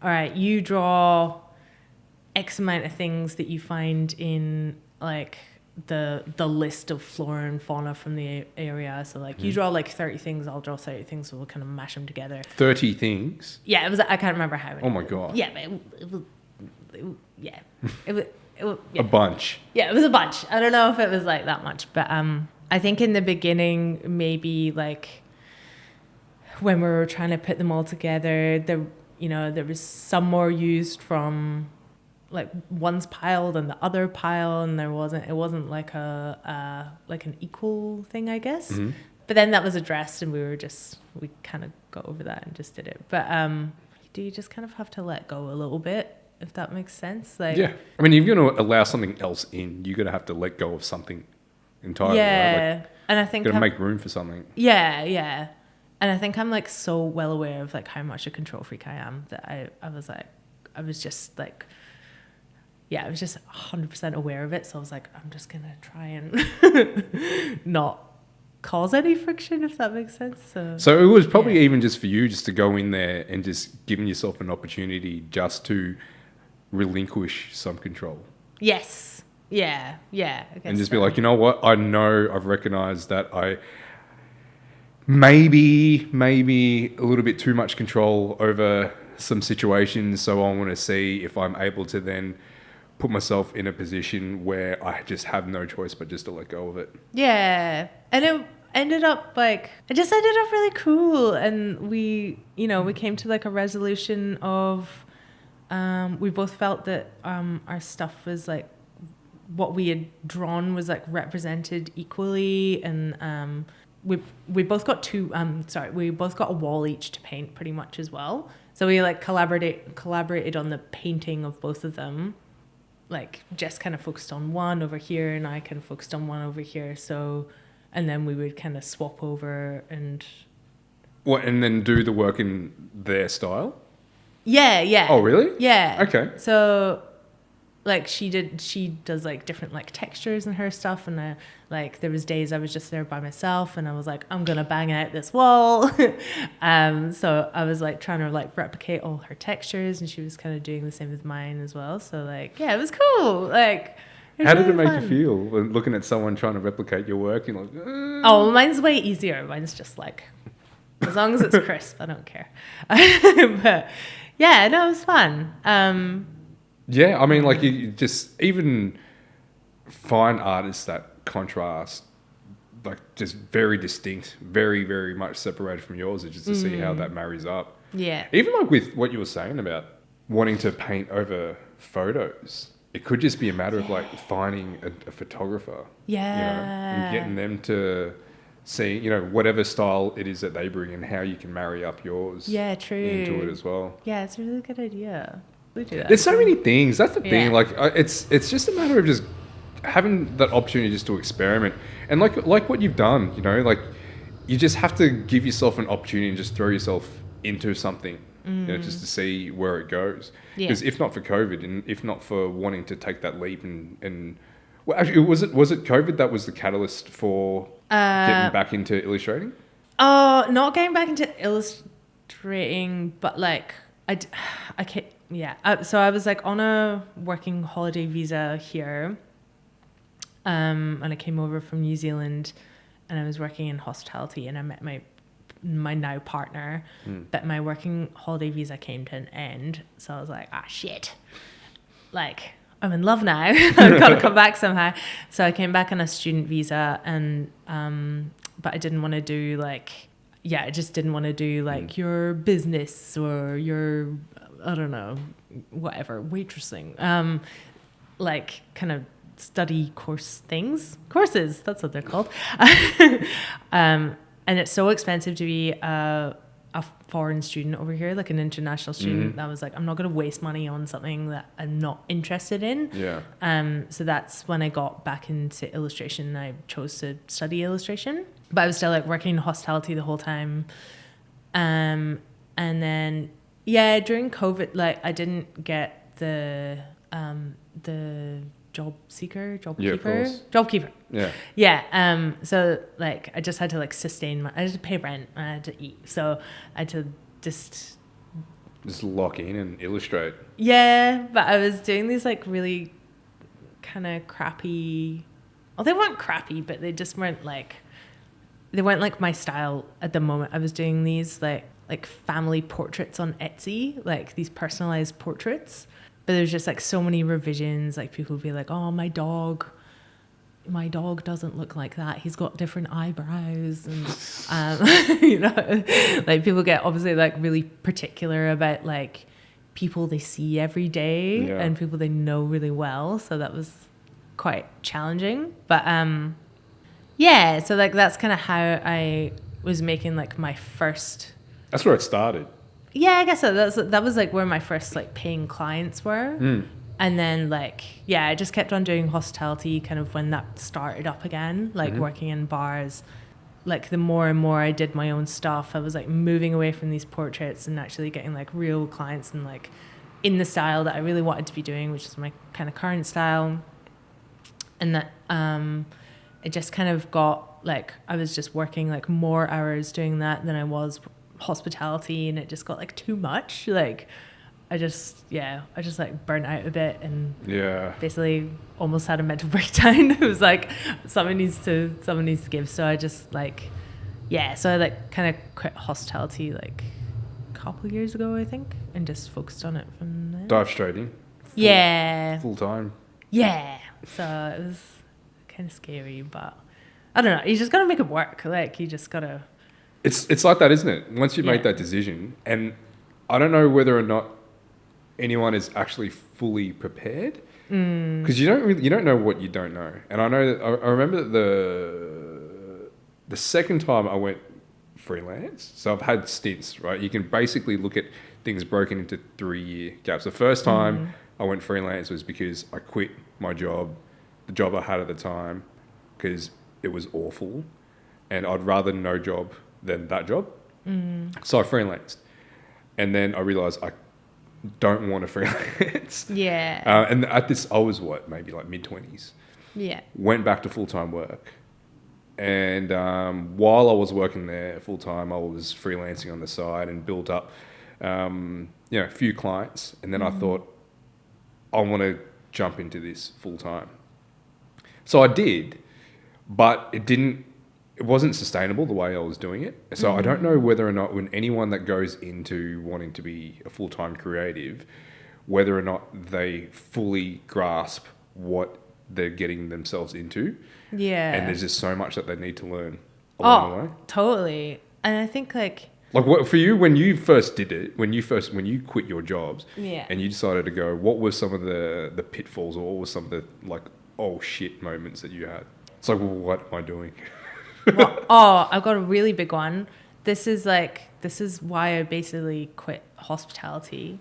all right, you draw X amount of things that you find in like the list of flora and fauna from the area. So like you draw like 30 things, I'll draw 30 things, so we'll kind of mash them together. 30 things? Yeah, it was. I can't remember how many. Oh my god. Yeah, but it was a bunch. Yeah, it was a bunch. I don't know if it was like that much, but I think in the beginning, maybe like when we were trying to put them all together, there was some more used from like one's pile than the other pile, and it wasn't like like an equal thing, I guess. But then that was addressed, and we kind of got over that and just did it. But do you just kind of have to let go a little bit, if that makes sense? Like, yeah, I mean, if you're going to allow something else in, you're going to have to let go of something entirely. Yeah, right? Like, and I think you're going to make room for something. Yeah. And I think I'm like so well aware of like how much a control freak I am that I was just 100% aware of it. So I was like, I'm just gonna try and not cause any friction, if that makes sense. So it was probably even just for you just to go in there and just giving yourself an opportunity just to relinquish some control. Yes. Yeah. And just be like, you know what? I know I've recognized that I maybe a little bit too much control over some situations. So I want to see if I'm able to then put myself in a position where I just have no choice but just to let go of it. Yeah. And it ended up really cool. And we came to like a resolution of, we both felt that our stuff was like, what we had drawn was like represented equally, and we both got we both got a wall each to paint pretty much as well. So we like collaborated on the painting of both of them. Like Jess kind of focused on one over here, and I kind of focused on one over here. So, and then we would kind of swap over and then do the work in their style. Yeah. Oh, really? Yeah. Okay. So, like she does like different like textures in her stuff, and like there was days I was just there by myself, and I was like, I'm gonna bang out this wall. So I was like trying to like replicate all her textures, and she was kind of doing the same with mine as well. So like, yeah, it was cool. Like, how did it make you feel when looking at someone trying to replicate your work? You're like, oh, mine's way easier. Mine's just like, as long as it's crisp, I don't care. But yeah, no, it was fun. Yeah, I mean, like you just even find artists that contrast, like just very distinct, very, very much separated from yours, just to see how that marries up. Yeah. Even like with what you were saying about wanting to paint over photos, it could just be a matter of like finding a photographer. Yeah. And getting them to see, whatever style it is that they bring and how you can marry up yours. Yeah, true. Into it as well. Yeah, it's a really good idea. Do that. There's so many things. That's the thing. Like it's just a matter of just having that opportunity just to experiment, and like what you've done. Like you just have to give yourself an opportunity and just throw yourself into something, just to see where it goes. Because if not for COVID, and if not for wanting to take that leap, and well, actually, was it COVID that was the catalyst for getting back into illustrating? Not getting back into illustrating, but like Yeah. So I was like on a working holiday visa here. And I came over from New Zealand and I was working in hospitality and I met my now partner, but my working holiday visa came to an end. So I was like, shit. Like, I'm in love now. I've got to come back somehow. So I came back on a student visa and, but I didn't want to do I just didn't want to do like your business or your, I don't know, whatever, waitressing, like kind of study courses, that's what they're called. And it's so expensive to be a foreign student over here, like an international student. That was like, I'm not going to waste money on something that I'm not interested in. Yeah. So that's when I got back into illustration. I chose to study illustration, but I was still like working in hospitality the whole time. And then, during COVID, like I didn't get the JobKeeper. Yeah. So like I just had to like I had to pay rent, I had to eat. So I had to just lock in and illustrate. Yeah, but I was doing these like really kind of crappy, well, they weren't crappy, but they just weren't like my style at the moment. I was doing these like family portraits on Etsy, like these personalized portraits. But there's just like so many revisions. Like people would be like, oh, my dog doesn't look like that. He's got different eyebrows. And, like people get obviously like really particular about like people they see every day and people they know really well. So that was quite challenging. But so like that's kind of how I was making like my first. That's where it started. Yeah, I guess so. That was like where my first like paying clients were. And then like, I just kept on doing hospitality kind of when that started up again, like working in bars. Like the more and more I did my own stuff, I was like moving away from these portraits and actually getting like real clients and like in the style that I really wanted to be doing, which is my kind of current style. And that it just kind of got like, I was just working like more hours doing that than I was hospitality, and it just got like too much. Like I just like burnt out a bit and basically almost had a mental breakdown. It was like someone needs to give. So I just like so I like kind of quit hospitality like a couple of years ago, I think, and just focused on it from there. Dive straight in. Full time. Yeah. So it was kind of scary, but I don't know. You just gotta make it work. Like you just gotta. It's like that, isn't it? Once you make that decision, and I don't know whether or not anyone is actually fully prepared, because you don't know what you don't know. And I know that I remember that the second time I went freelance, so I've had stints, right? You can basically look at things broken into 3-year gaps. The first time I went freelance was because I quit my job, the job I had at the time, because it was awful, and I'd rather no job than that job. So I freelanced, and then I realized I don't want to freelance. And at this, I was maybe like mid-20s. Went back to full-time work, and while I was working there full-time, I was freelancing on the side and built up a few clients, and then I thought I want to jump into this full-time. So I did, but it wasn't sustainable the way I was doing it. So I don't know whether or not when anyone that goes into wanting to be a full-time creative, whether or not they fully grasp what they're getting themselves into. And there's just so much that they need to learn along the way. Totally. And I think like what for you, when you first did it, when you quit your jobs and you decided to go, what were some of the pitfalls, or what were some of the like, oh shit moments that you had? It's like, well, what am I doing? I've got a really big one. This is why I basically quit hospitality,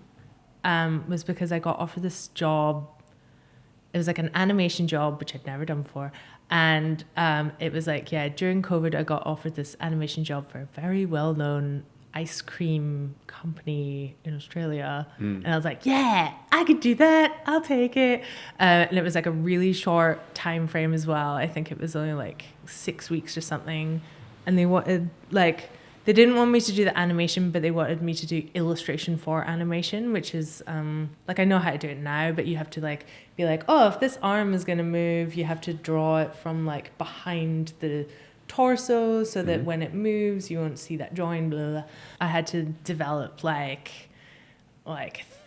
was because I got offered this job. It was like an animation job, which I'd never done before. And it was like, during COVID, I got offered this animation job for a very well-known ice cream company in Australia. And I was like, I could do that. I'll take it. And it was like a really short time frame as well. I think it was only like 6 weeks or something. And they wanted they didn't want me to do the animation, but they wanted me to do illustration for animation, which is like I know how to do it now, but you have to like be like, oh, if this arm is going to move, you have to draw it from like behind the torso so that when it moves, you won't see that joint, blah, blah, blah. I had to develop like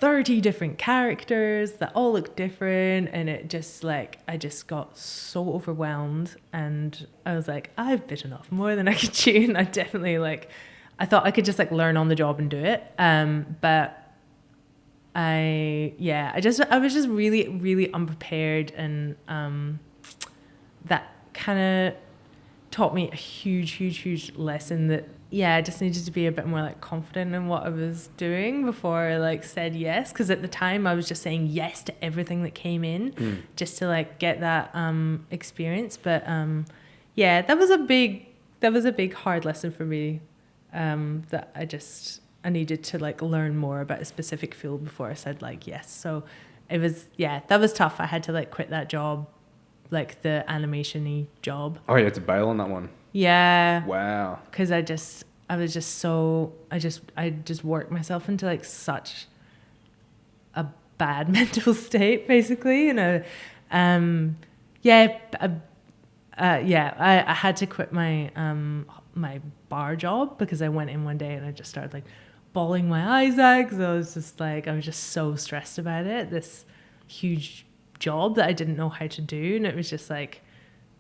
30 different characters that all look different, and it just like I just got so overwhelmed, and I was like, I've bitten off more than I could chew, and I definitely like I thought I could just like learn on the job and do it, but I was just really, really unprepared, and that kind of taught me a huge lesson that I just needed to be a bit more like confident in what I was doing before I like said yes, because at the time I was just saying yes to everything that came in just to like get that experience, but that was a big hard lesson for me, that I needed to like learn more about a specific field before I said like yes. So it was that was tough. I had to like quit that job, like the animation-y job. Oh, you had to bail on that one. Yeah. Wow. Because I just worked myself into like such a bad mental state, basically. I had to quit my my bar job because I went in one day and I just started like bawling my eyes out because I was just so stressed about it. This huge job that I didn't know how to do, and it was just like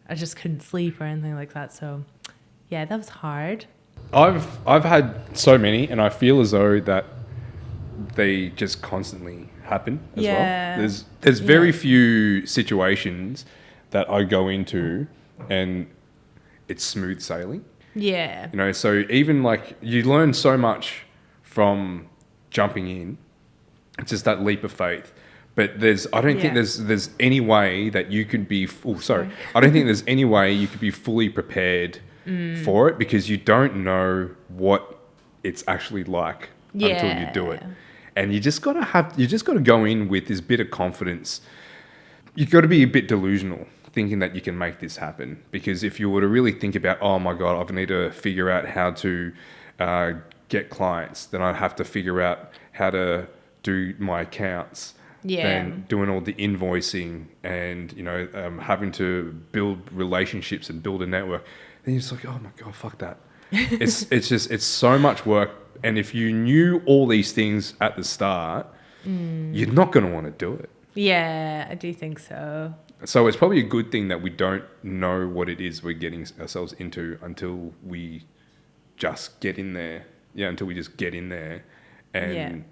I just couldn't sleep or anything like that. So yeah, that was hard. I've had so many, and I feel as though that they just constantly happen as well. There's very few situations that I go into and it's smooth sailing. Yeah. You know, so even like you learn so much from jumping in. It's just that leap of faith. But I don't think there's any way that you could be I don't think there's any way you could be fully prepared for it, because you don't know what it's actually like until you do it. And you just got to go in with this bit of confidence. You've got to be a bit delusional thinking that you can make this happen, because if you were to really think about, oh my God, I need to figure out how to get clients, then I have to figure out how to do my accounts. Then doing all the invoicing and, you know, having to build relationships and build a network. Then you're just like, oh my God, fuck that. It's so much work. And if you knew all these things at the start, you're not going to want to do it. Yeah, I do think so. So it's probably a good thing that we don't know what it is we're getting ourselves into until we just get in there. Yeah, until we just get in there and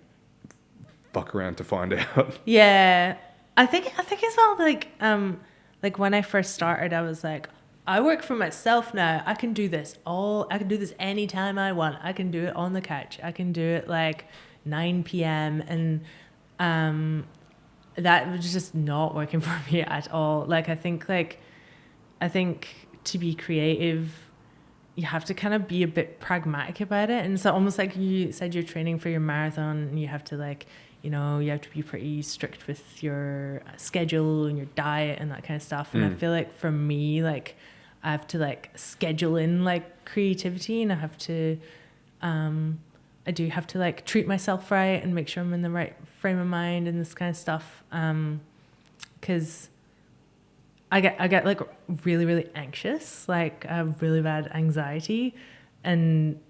fuck around to find out. Yeah, I think as well. Like when I first started, I was like, I work for myself now. I can do this anytime I want. I can do it on the couch. I can do it like 9 p.m. and that was just not working for me at all. Like I think to be creative, you have to kind of be a bit pragmatic about it. And it's almost like you said you're training for your marathon, and you have to like, you know, you have to be pretty strict with your schedule and your diet and that kind of stuff. And I feel like for me, like I have to like schedule in like creativity, and I do have to like treat myself right and make sure I'm in the right frame of mind and this kind of stuff. 'Cause I get like really, really anxious. Like I have really bad anxiety, and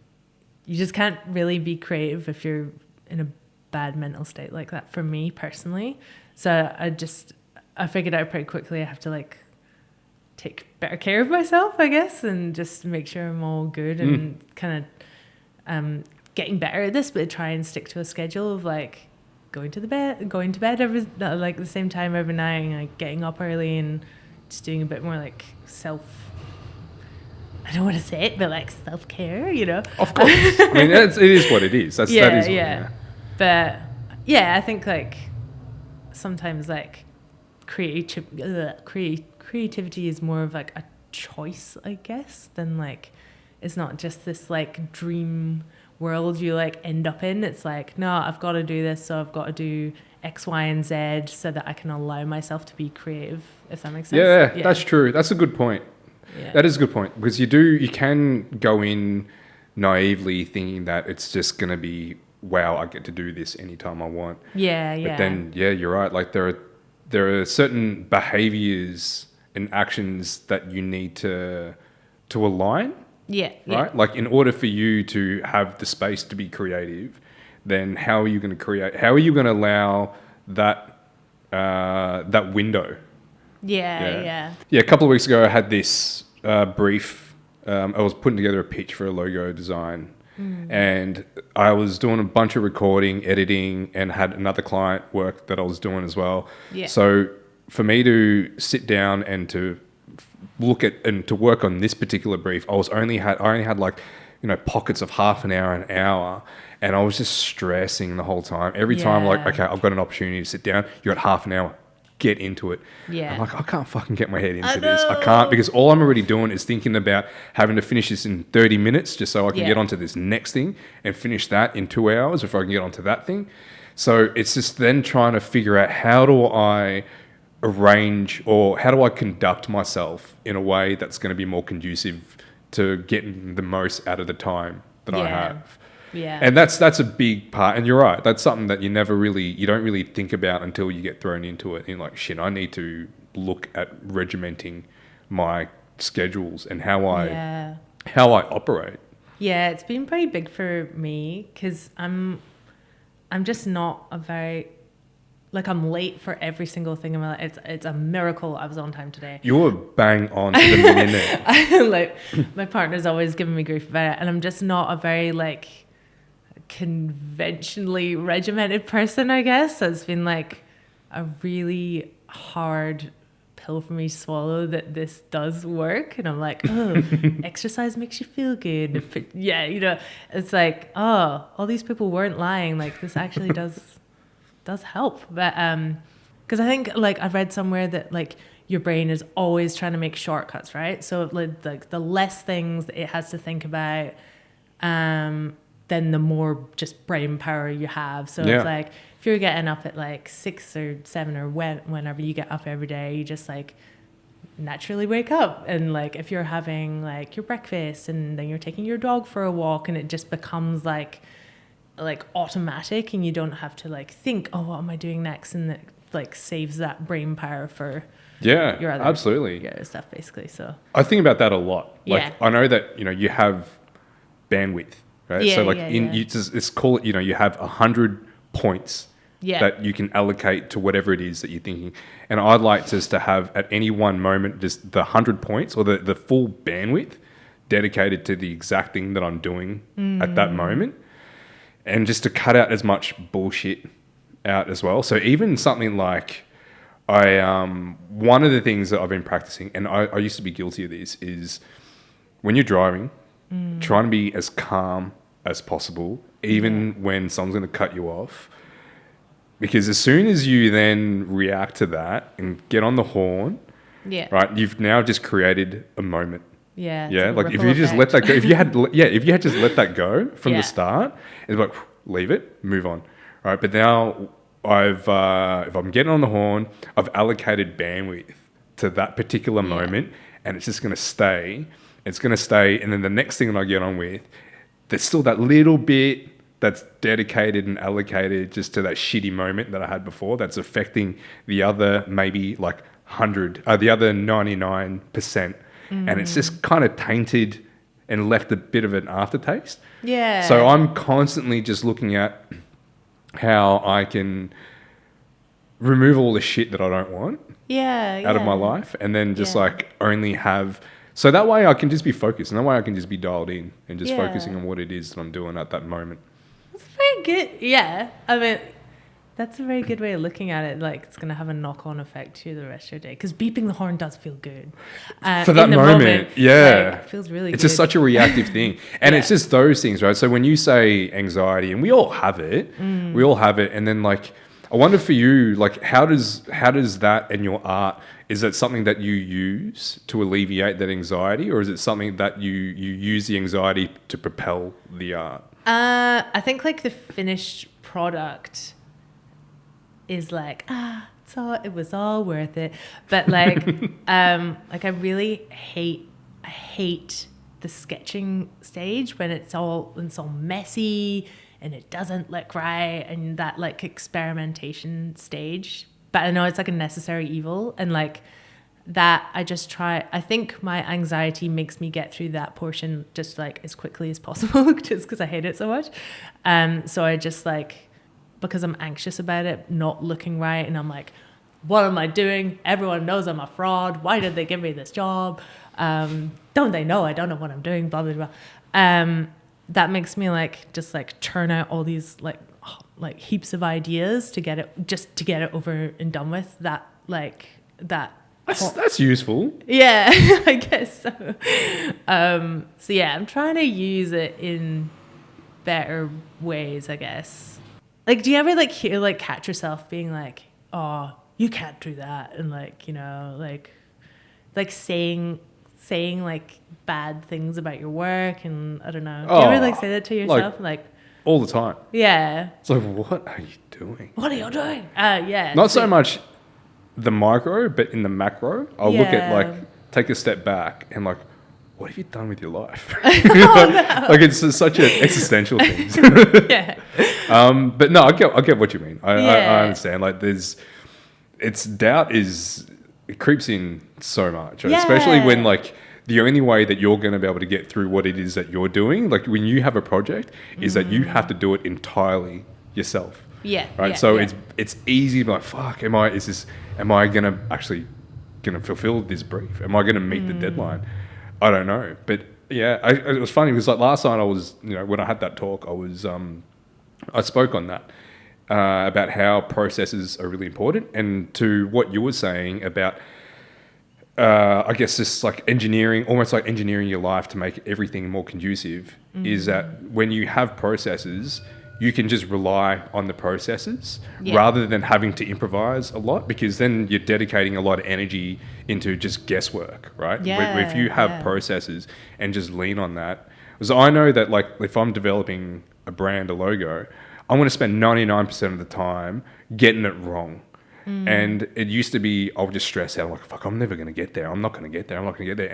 you just can't really be creative if you're in a bad mental state like that, for me personally. So I figured out pretty quickly I have to like take better care of myself, I guess, and just make sure I'm all good and kind of getting better at this, but try and stick to a schedule of like going to bed every like the same time every night, and like getting up early and just doing a bit more like I don't want to say it, but like self-care, you know. Of course. I mean, it is what it is. That is. But yeah, I think like sometimes like creativity is more of like a choice, I guess, than like it's not just this like dream world you like end up in. It's like, no, I've got to do this, so I've got to do X, Y, and Z so that I can allow myself to be creative, if that makes sense. Yeah, that's true. That's a good point. Yeah. That is a good point, because you can go in naively thinking that it's just going to be, wow, I get to do this anytime I want. Yeah, yeah. But then, yeah, you're right. Like there are certain behaviors and actions that you need to align. Yeah, right? Like in order for you to have the space to be creative, then how are you going to create? How are you going to allow that that window? Yeah. Yeah, a couple of weeks ago, I had this brief. I was putting together a pitch for a logo design, and I was doing a bunch of recording, editing, and had another client work that I was doing as well. Yeah. So for me to sit down and to look at and to work on this particular brief, I only had like, pockets of half an hour, and I was just stressing the whole time. Every time, like, okay, I've got an opportunity to sit down. You got half an hour. Get into it. Yeah. I'm like, I can't fucking get my head into this. I can't, because all I'm already doing is thinking about having to finish this in 30 minutes just so I can get onto this next thing and finish that in 2 hours before I can get onto that thing. So it's just then trying to figure out, how do I arrange, or how do I conduct myself in a way that's going to be more conducive to getting the most out of the time that I have. Yeah. And that's a big part. And you're right. That's something that you don't really think about until you get thrown into it. And you're like, shit, I need to look at regimenting my schedules and how I operate. Yeah, it's been pretty big for me because I'm just not a very, like, I'm late for every single thing in my life. It's a miracle I was on time today. You were bang on to the minute. Like, my partner's always giving me grief about it, and I'm just not a very, like, conventionally regimented person, I guess. So it's been like a really hard pill for me to swallow that this does work. And I'm like, oh, exercise makes you feel good. But yeah, it's like, oh, all these people weren't lying. Like, this actually does help. But because I think, like, I've read somewhere that, like, your brain is always trying to make shortcuts, right? So like the less things that it has to think about, then the more just brain power you have. So it's like, if you're getting up at like 6 or 7 or whenever you get up every day, you just like naturally wake up. And like, if you're having like your breakfast and then you're taking your dog for a walk, and it just becomes like automatic, and you don't have to like think, oh, what am I doing next? And it like saves that brain power for your other, absolutely, your other stuff, basically. So I think about that a lot. Like, yeah. I know that, you have bandwidth. Right? Yeah, so like it's call it, you have 100 points that you can allocate to whatever it is that you're thinking. And I'd like just to have at any one moment just the 100 points or the full bandwidth dedicated to the exact thing that I'm doing at that moment. And just to cut out as much bullshit out as well. So even something like one of the things that I've been practicing, and I used to be guilty of this, is when you're driving, trying to be as calm as possible, even when someone's going to cut you off. Because as soon as you then react to that and get on the horn, right, you've now just created a moment. Yeah. Like if you just let that go, if you had just let that go from the start, it's like, leave it, move on. Right. But now if I'm getting on the horn, I've allocated bandwidth to that particular moment, and it's just going to stay. It's going to stay. And then the next thing that I get on with, there's still that little bit that's dedicated and allocated just to that shitty moment that I had before that's affecting the other maybe like 100, the other 99%. And it's just kind of tainted and left a bit of an aftertaste. Yeah. So I'm constantly just looking at how I can remove all the shit that I don't want out of my life, and then just like only have... So that way I can just be focused, and that way I can just be dialed in and just focusing on what it is that I'm doing at that moment. That's very good. Yeah. I mean, that's a very good way of looking at it. Like, it's going to have a knock-on effect to the rest of your day. Because beeping the horn does feel good. For that moment, like, it feels really good. It's just such a reactive thing. And it's just those things, right? So when you say anxiety, and we all have it, and then like, I wonder for you, like, how does that and your art, is that something that you use to alleviate that anxiety, or is it something that you use the anxiety to propel the art? I think like the finished product is like, it was all worth it. But like, like I really hate the sketching stage when it's all messy and it doesn't look right, and that like experimentation stage. But I know it's like a necessary evil, and like that I just try. I think my anxiety makes me get through that portion just like as quickly as possible, just because I hate it so much. So I just like, because I'm anxious about it not looking right, and I'm like, what am I doing? Everyone knows I'm a fraud. Why did they give me this job? Don't they know I don't know what I'm doing? Blah blah blah. That makes me like just like churn out all these like heaps of ideas to get it over and done with. That's useful. Yeah, I guess so. So yeah, I'm trying to use it in better ways, I guess. Like, do you ever like hear like catch yourself being like, oh, you can't do that, and like, you know, like saying like bad things about your work, and I don't know. Do you ever like say that to yourself? Like all the time. Yeah. It's like, what are you doing? What are you doing? Yeah. Not so much the micro, but in the macro, I'll look at like, take a step back and like, what have you done with your life? No. Like it's such an existential thing. Yeah. But no, I get what you mean. I understand. Like doubt it creeps in so much, right? Especially when like the only way that you're going to be able to get through what it is that you're doing, like when you have a project, is that you have to do it entirely yourself. Yeah. Right. It's easy to be like, fuck, am I gonna actually gonna fulfill this brief? Am I gonna meet the deadline? I don't know. But yeah, it was funny because like last night I was, you know, when I had that talk, I spoke on that about how processes are really important, and to what you were saying about I guess just like almost like engineering your life to make everything more conducive, is that when you have processes, you can just rely on the processes rather than having to improvise a lot, because then you're dedicating a lot of energy into just guesswork, right? Yeah, if you have processes and just lean on that. Because I know that like if I'm developing a brand, a logo, I'm going to spend 99% of the time getting it wrong. And it used to be, I'll just stress out, like, fuck, I'm never going to get there. I'm not going to get there. And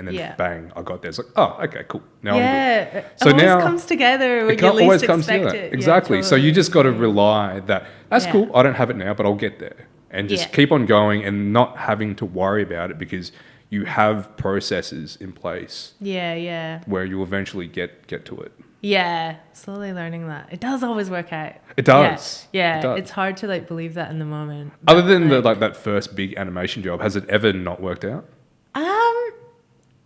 then bang, I got there. It's like, oh, okay, cool. Now I'm good. So it always comes together when you least expect it. Exactly. So you just got to rely that's cool. I don't have it now, but I'll get there. And just keep on going and not having to worry about it, because you have processes in place. Where you eventually get to it. Yeah, slowly learning that. It does always work out. It does. Yeah. It does. It's hard to like believe that in the moment. Other than that first big animation job, has it ever not worked out?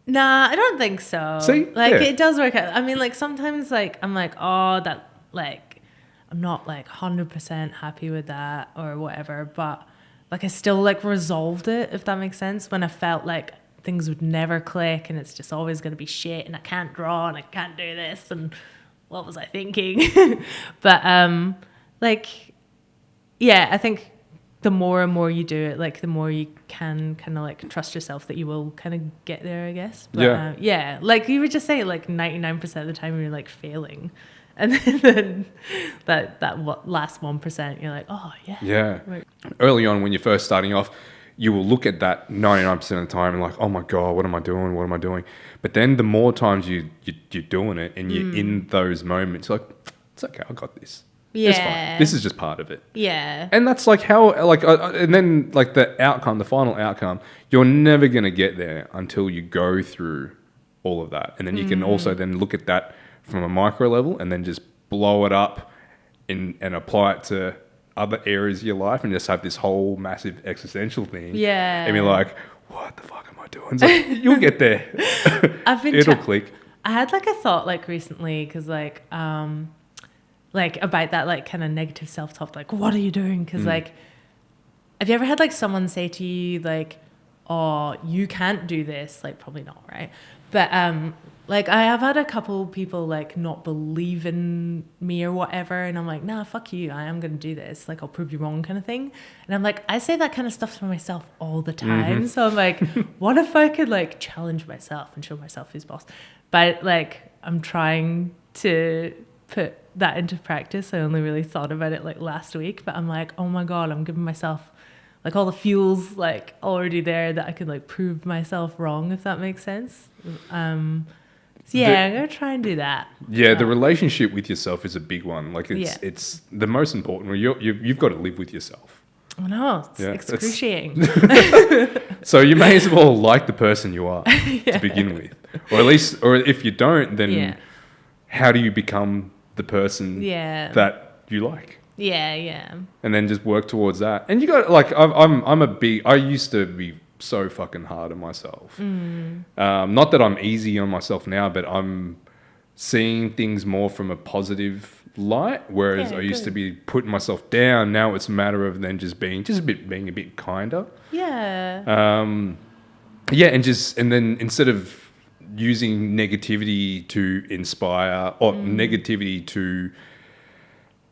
Nah, I don't think so. See? It does work out. I mean, like sometimes like I'm like, oh, that like I'm not like 100% happy with that or whatever, but like I still like resolved it, if that makes sense, when I felt like things would never click and it's just always going to be shit and I can't draw and I can't do this and what was I thinking? But I think the more and more you do it, like the more you can kind of like trust yourself that you will kind of get there, I guess. But, like you were just saying, like 99% of the time you're like failing, and then that last 1% you're like, oh yeah. Right. Early on when you're first starting off, you will look at that 99% of the time and like, oh my God, what am I doing? But then the more times you're doing it and you're in those moments, you're like, it's okay, I got this. Yeah. It's fine. This is just part of it. Yeah. And that's like how, like, and then like the final outcome, you're never going to get there until you go through all of that. And then you can also then look at that from a micro level and then just blow it up and apply it to other areas of your life and just have this whole massive existential thing. Yeah. And be like, what the fuck am I doing? It's like, you'll get there. It'll click. I had like a thought like recently because like about that like kind of negative self-talk, like what are you doing? Because like, have you ever had like someone say to you like, oh, you can't do this? Like probably not, right? But like I have had a couple people like not believe in me or whatever, and I'm like, nah, fuck you, I am gonna do this, like I'll prove you wrong kind of thing. And I'm like, I say that kind of stuff to myself all the time. So I'm like, what if I could like challenge myself and show myself who's boss? But like I'm trying to put that into practice. I only really thought about it like last week, but I'm like, oh my God, I'm giving myself like all the fuels like already there that I could like prove myself wrong, if that makes sense. So yeah, I'm gonna try and do that. Yeah, the relationship with yourself is a big one. Like it's the most important. You've got to live with yourself. Oh no, it's excruciating. So you may as well like the person you are to begin with, or at least, or if you don't, then how do you become the person that you like? Yeah. And then just work towards that. And you got like I used to be so fucking hard on myself. Not that I'm easy on myself now, but I'm seeing things more from a positive light, whereas I used to be putting myself down. Now it's a matter of then just being a bit kinder. And then instead of using negativity to inspire or negativity to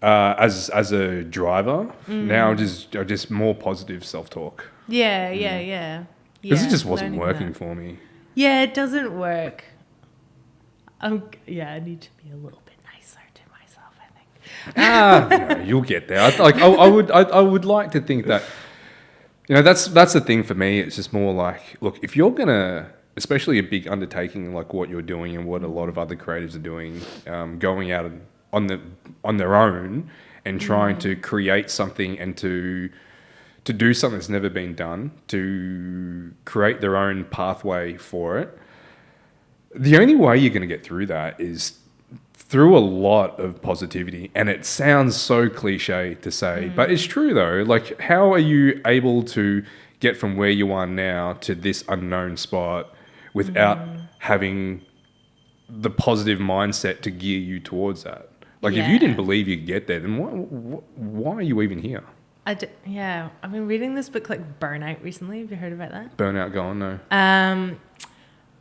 as a driver, now just more positive self-talk. Because it just wasn't working for me. Yeah, it doesn't work. I need to be a little bit nicer to myself, I think. You'll get there. I would like to think that, that's the thing for me. It's just more like, look, if you're gonna, especially a big undertaking like what you're doing and what a lot of other creatives are doing, going out on their own and trying to create something and to do something that's never been done, to create their own pathway for it. The only way you're going to get through that is through a lot of positivity. And it sounds so cliche to say, but it's true though. Like, how are you able to get from where you are now to this unknown spot without having the positive mindset to gear you towards that? Like, if you didn't believe you could get there, then why are you even here? I've been reading this book like Burnout recently. Have you heard about that? Burnout, go on, no.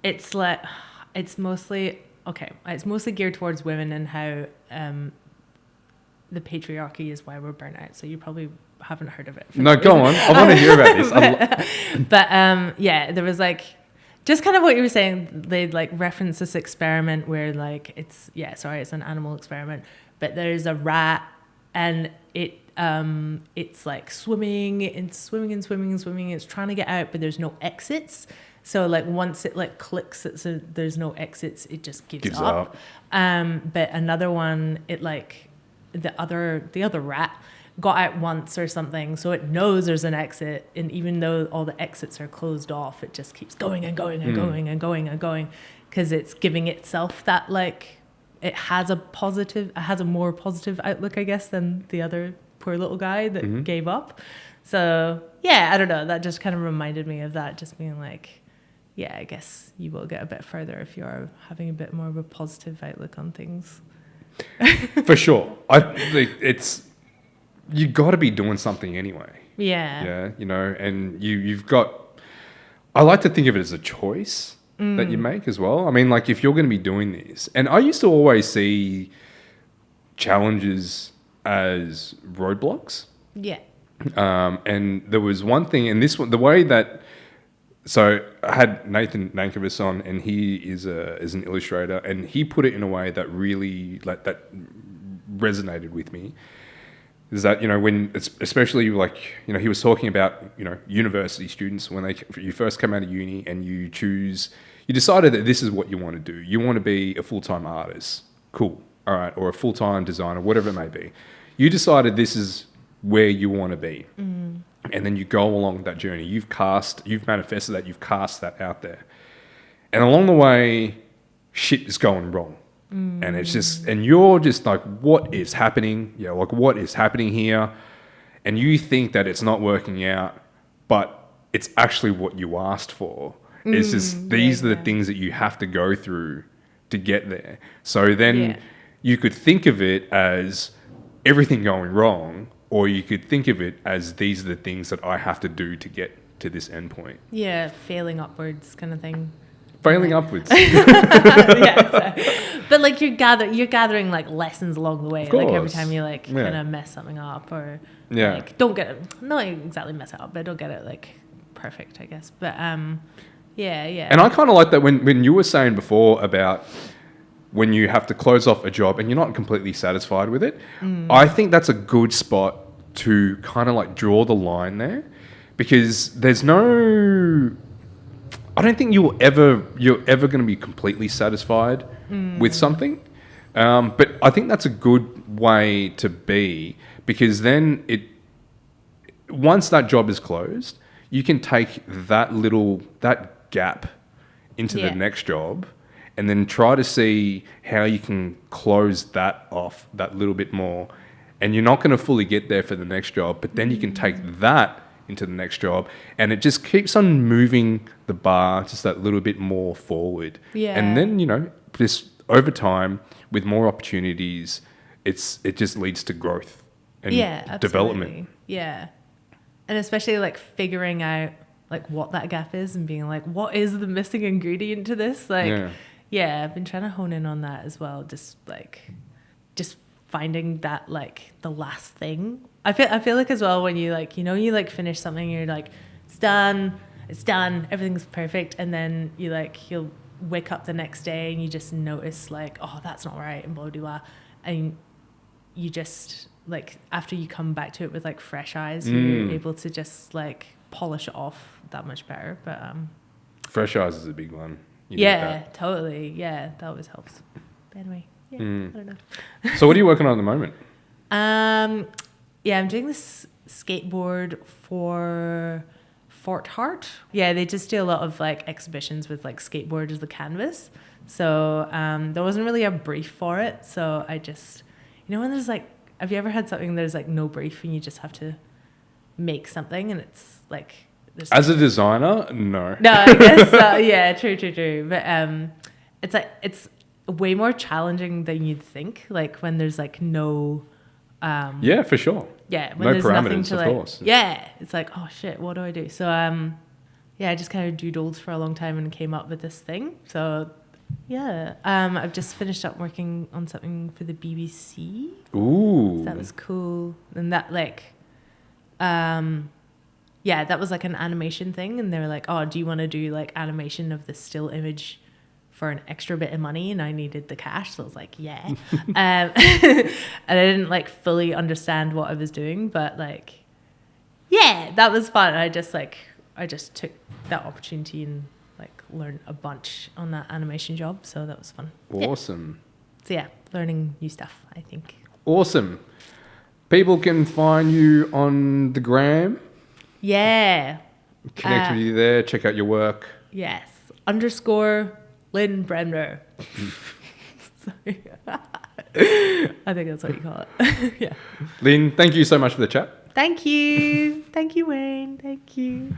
It's like, it's mostly geared towards women and how the patriarchy is why we're burnt out. So you probably haven't heard of it. No, go on. I want to hear about this. But there was like, just kind of what you were saying, they like reference this experiment where like it's an animal experiment, but there's a rat and it's like swimming. It's trying to get out, but there's no exits. So like once it like clicks that there's no exits, it just gives up. But another one, it like the other rat got out once or something, so it knows there's an exit, and even though all the exits are closed off, it just keeps going and going and going and going and going, because it's giving itself that like it has a more positive outlook, I guess, than the other poor little guy that gave up. So yeah, I don't know, that just kind of reminded me of that, just being like, yeah, I guess you will get a bit further if you're having a bit more of a positive outlook on things. For sure. I think you got to be doing something anyway. Yeah. And you've got, I like to think of it as a choice that you make as well. I mean, like, if you're going to be doing this, and I used to always see challenges as roadblocks. Yeah. And there was one thing, and this one, the way that, so I had Nathan Nankovich on, and he is an illustrator, and he put it in a way that really that resonated with me. Is that, when it's especially like, he was talking about, university students, when you first come out of uni and you decided that this is what you want to do. You want to be a full-time artist. Cool. All right. Or a full-time designer, whatever it may be. You decided this is where you want to be. And then you go along that journey. You've manifested that, you've cast that out there. And along the way, shit is going wrong. And it's just, and you're just like, what is happening? Like, what is happening here? And you think that it's not working out, but it's actually what you asked for. It's just, these are the things that you have to go through to get there. So then you could think of it as everything going wrong, or you could think of it as these are the things that I have to do to get to this end point. Yeah, failing upwards kind of thing. Failing upwards. But like you're gathering like lessons along the way. Like every time you like kind of mess something up, or like don't get it, not exactly mess it up, but don't get it like perfect, I guess. But And I kind of like that when you were saying before about when you have to close off a job and you're not completely satisfied with it. I think that's a good spot to kind of like draw the line there, because there's no, I don't think you're ever going to be completely satisfied with something. But I think that's a good way to be, because then once that job is closed, you can take that gap into the next job, and then try to see how you can close that off that little bit more. And you're not going to fully get there for the next job, but then you can take that into the next job, and it just keeps on moving the bar just that little bit more forward. Yeah. And then, just over time, with more opportunities, it just leads to growth and development. Yeah. And especially like figuring out like what that gap is and being like, what is the missing ingredient to this? Like, I've been trying to hone in on that as well. Just finding that like the last thing. I feel like as well when you like, you like finish something, you're like, it's done, everything's perfect. And then you'll wake up the next day and you just notice like, oh, that's not right, and blah, blah, blah. And you just like, after you come back to it with like fresh eyes, you're able to just like polish it off that much better. But fresh eyes is a big one. Totally. Yeah, that always helps. But anyway, I don't know. So what are you working on at the moment? I'm doing this skateboard for Fort Hart. Yeah, they just do a lot of like exhibitions with like skateboard as the canvas. So there wasn't really a brief for it. So I just, when there's like, have you ever had something there's like no brief and you just have to make something, and it's like... As a designer, no. No, I guess true. But it's way more challenging than you'd think. Like when there's like no... yeah, for sure. Yeah, when no there's parameters, nothing to of like... course. Yeah, it's like, oh shit, what do I do? So I just kind of doodled for a long time and came up with this thing. So I've just finished up working on something for the BBC. Ooh. So that was cool. And that like... that was like an animation thing, and they were like, oh, do you want to do like animation of the still image for an extra bit of money? And I needed the cash, so I was like, yeah. And I didn't like fully understand what I was doing, but like, that was fun. I just took that opportunity and like learned a bunch on that animation job, so that was fun. Awesome. So learning new stuff, I think. Awesome. People can find you on the gram. Yeah. Connect with you there. Check out your work. Yes. _ Lynn Bremner. Sorry. I think that's what you call it. Yeah. Lynn, thank you so much for the chat. Thank you. Thank you, Wayne. Thank you.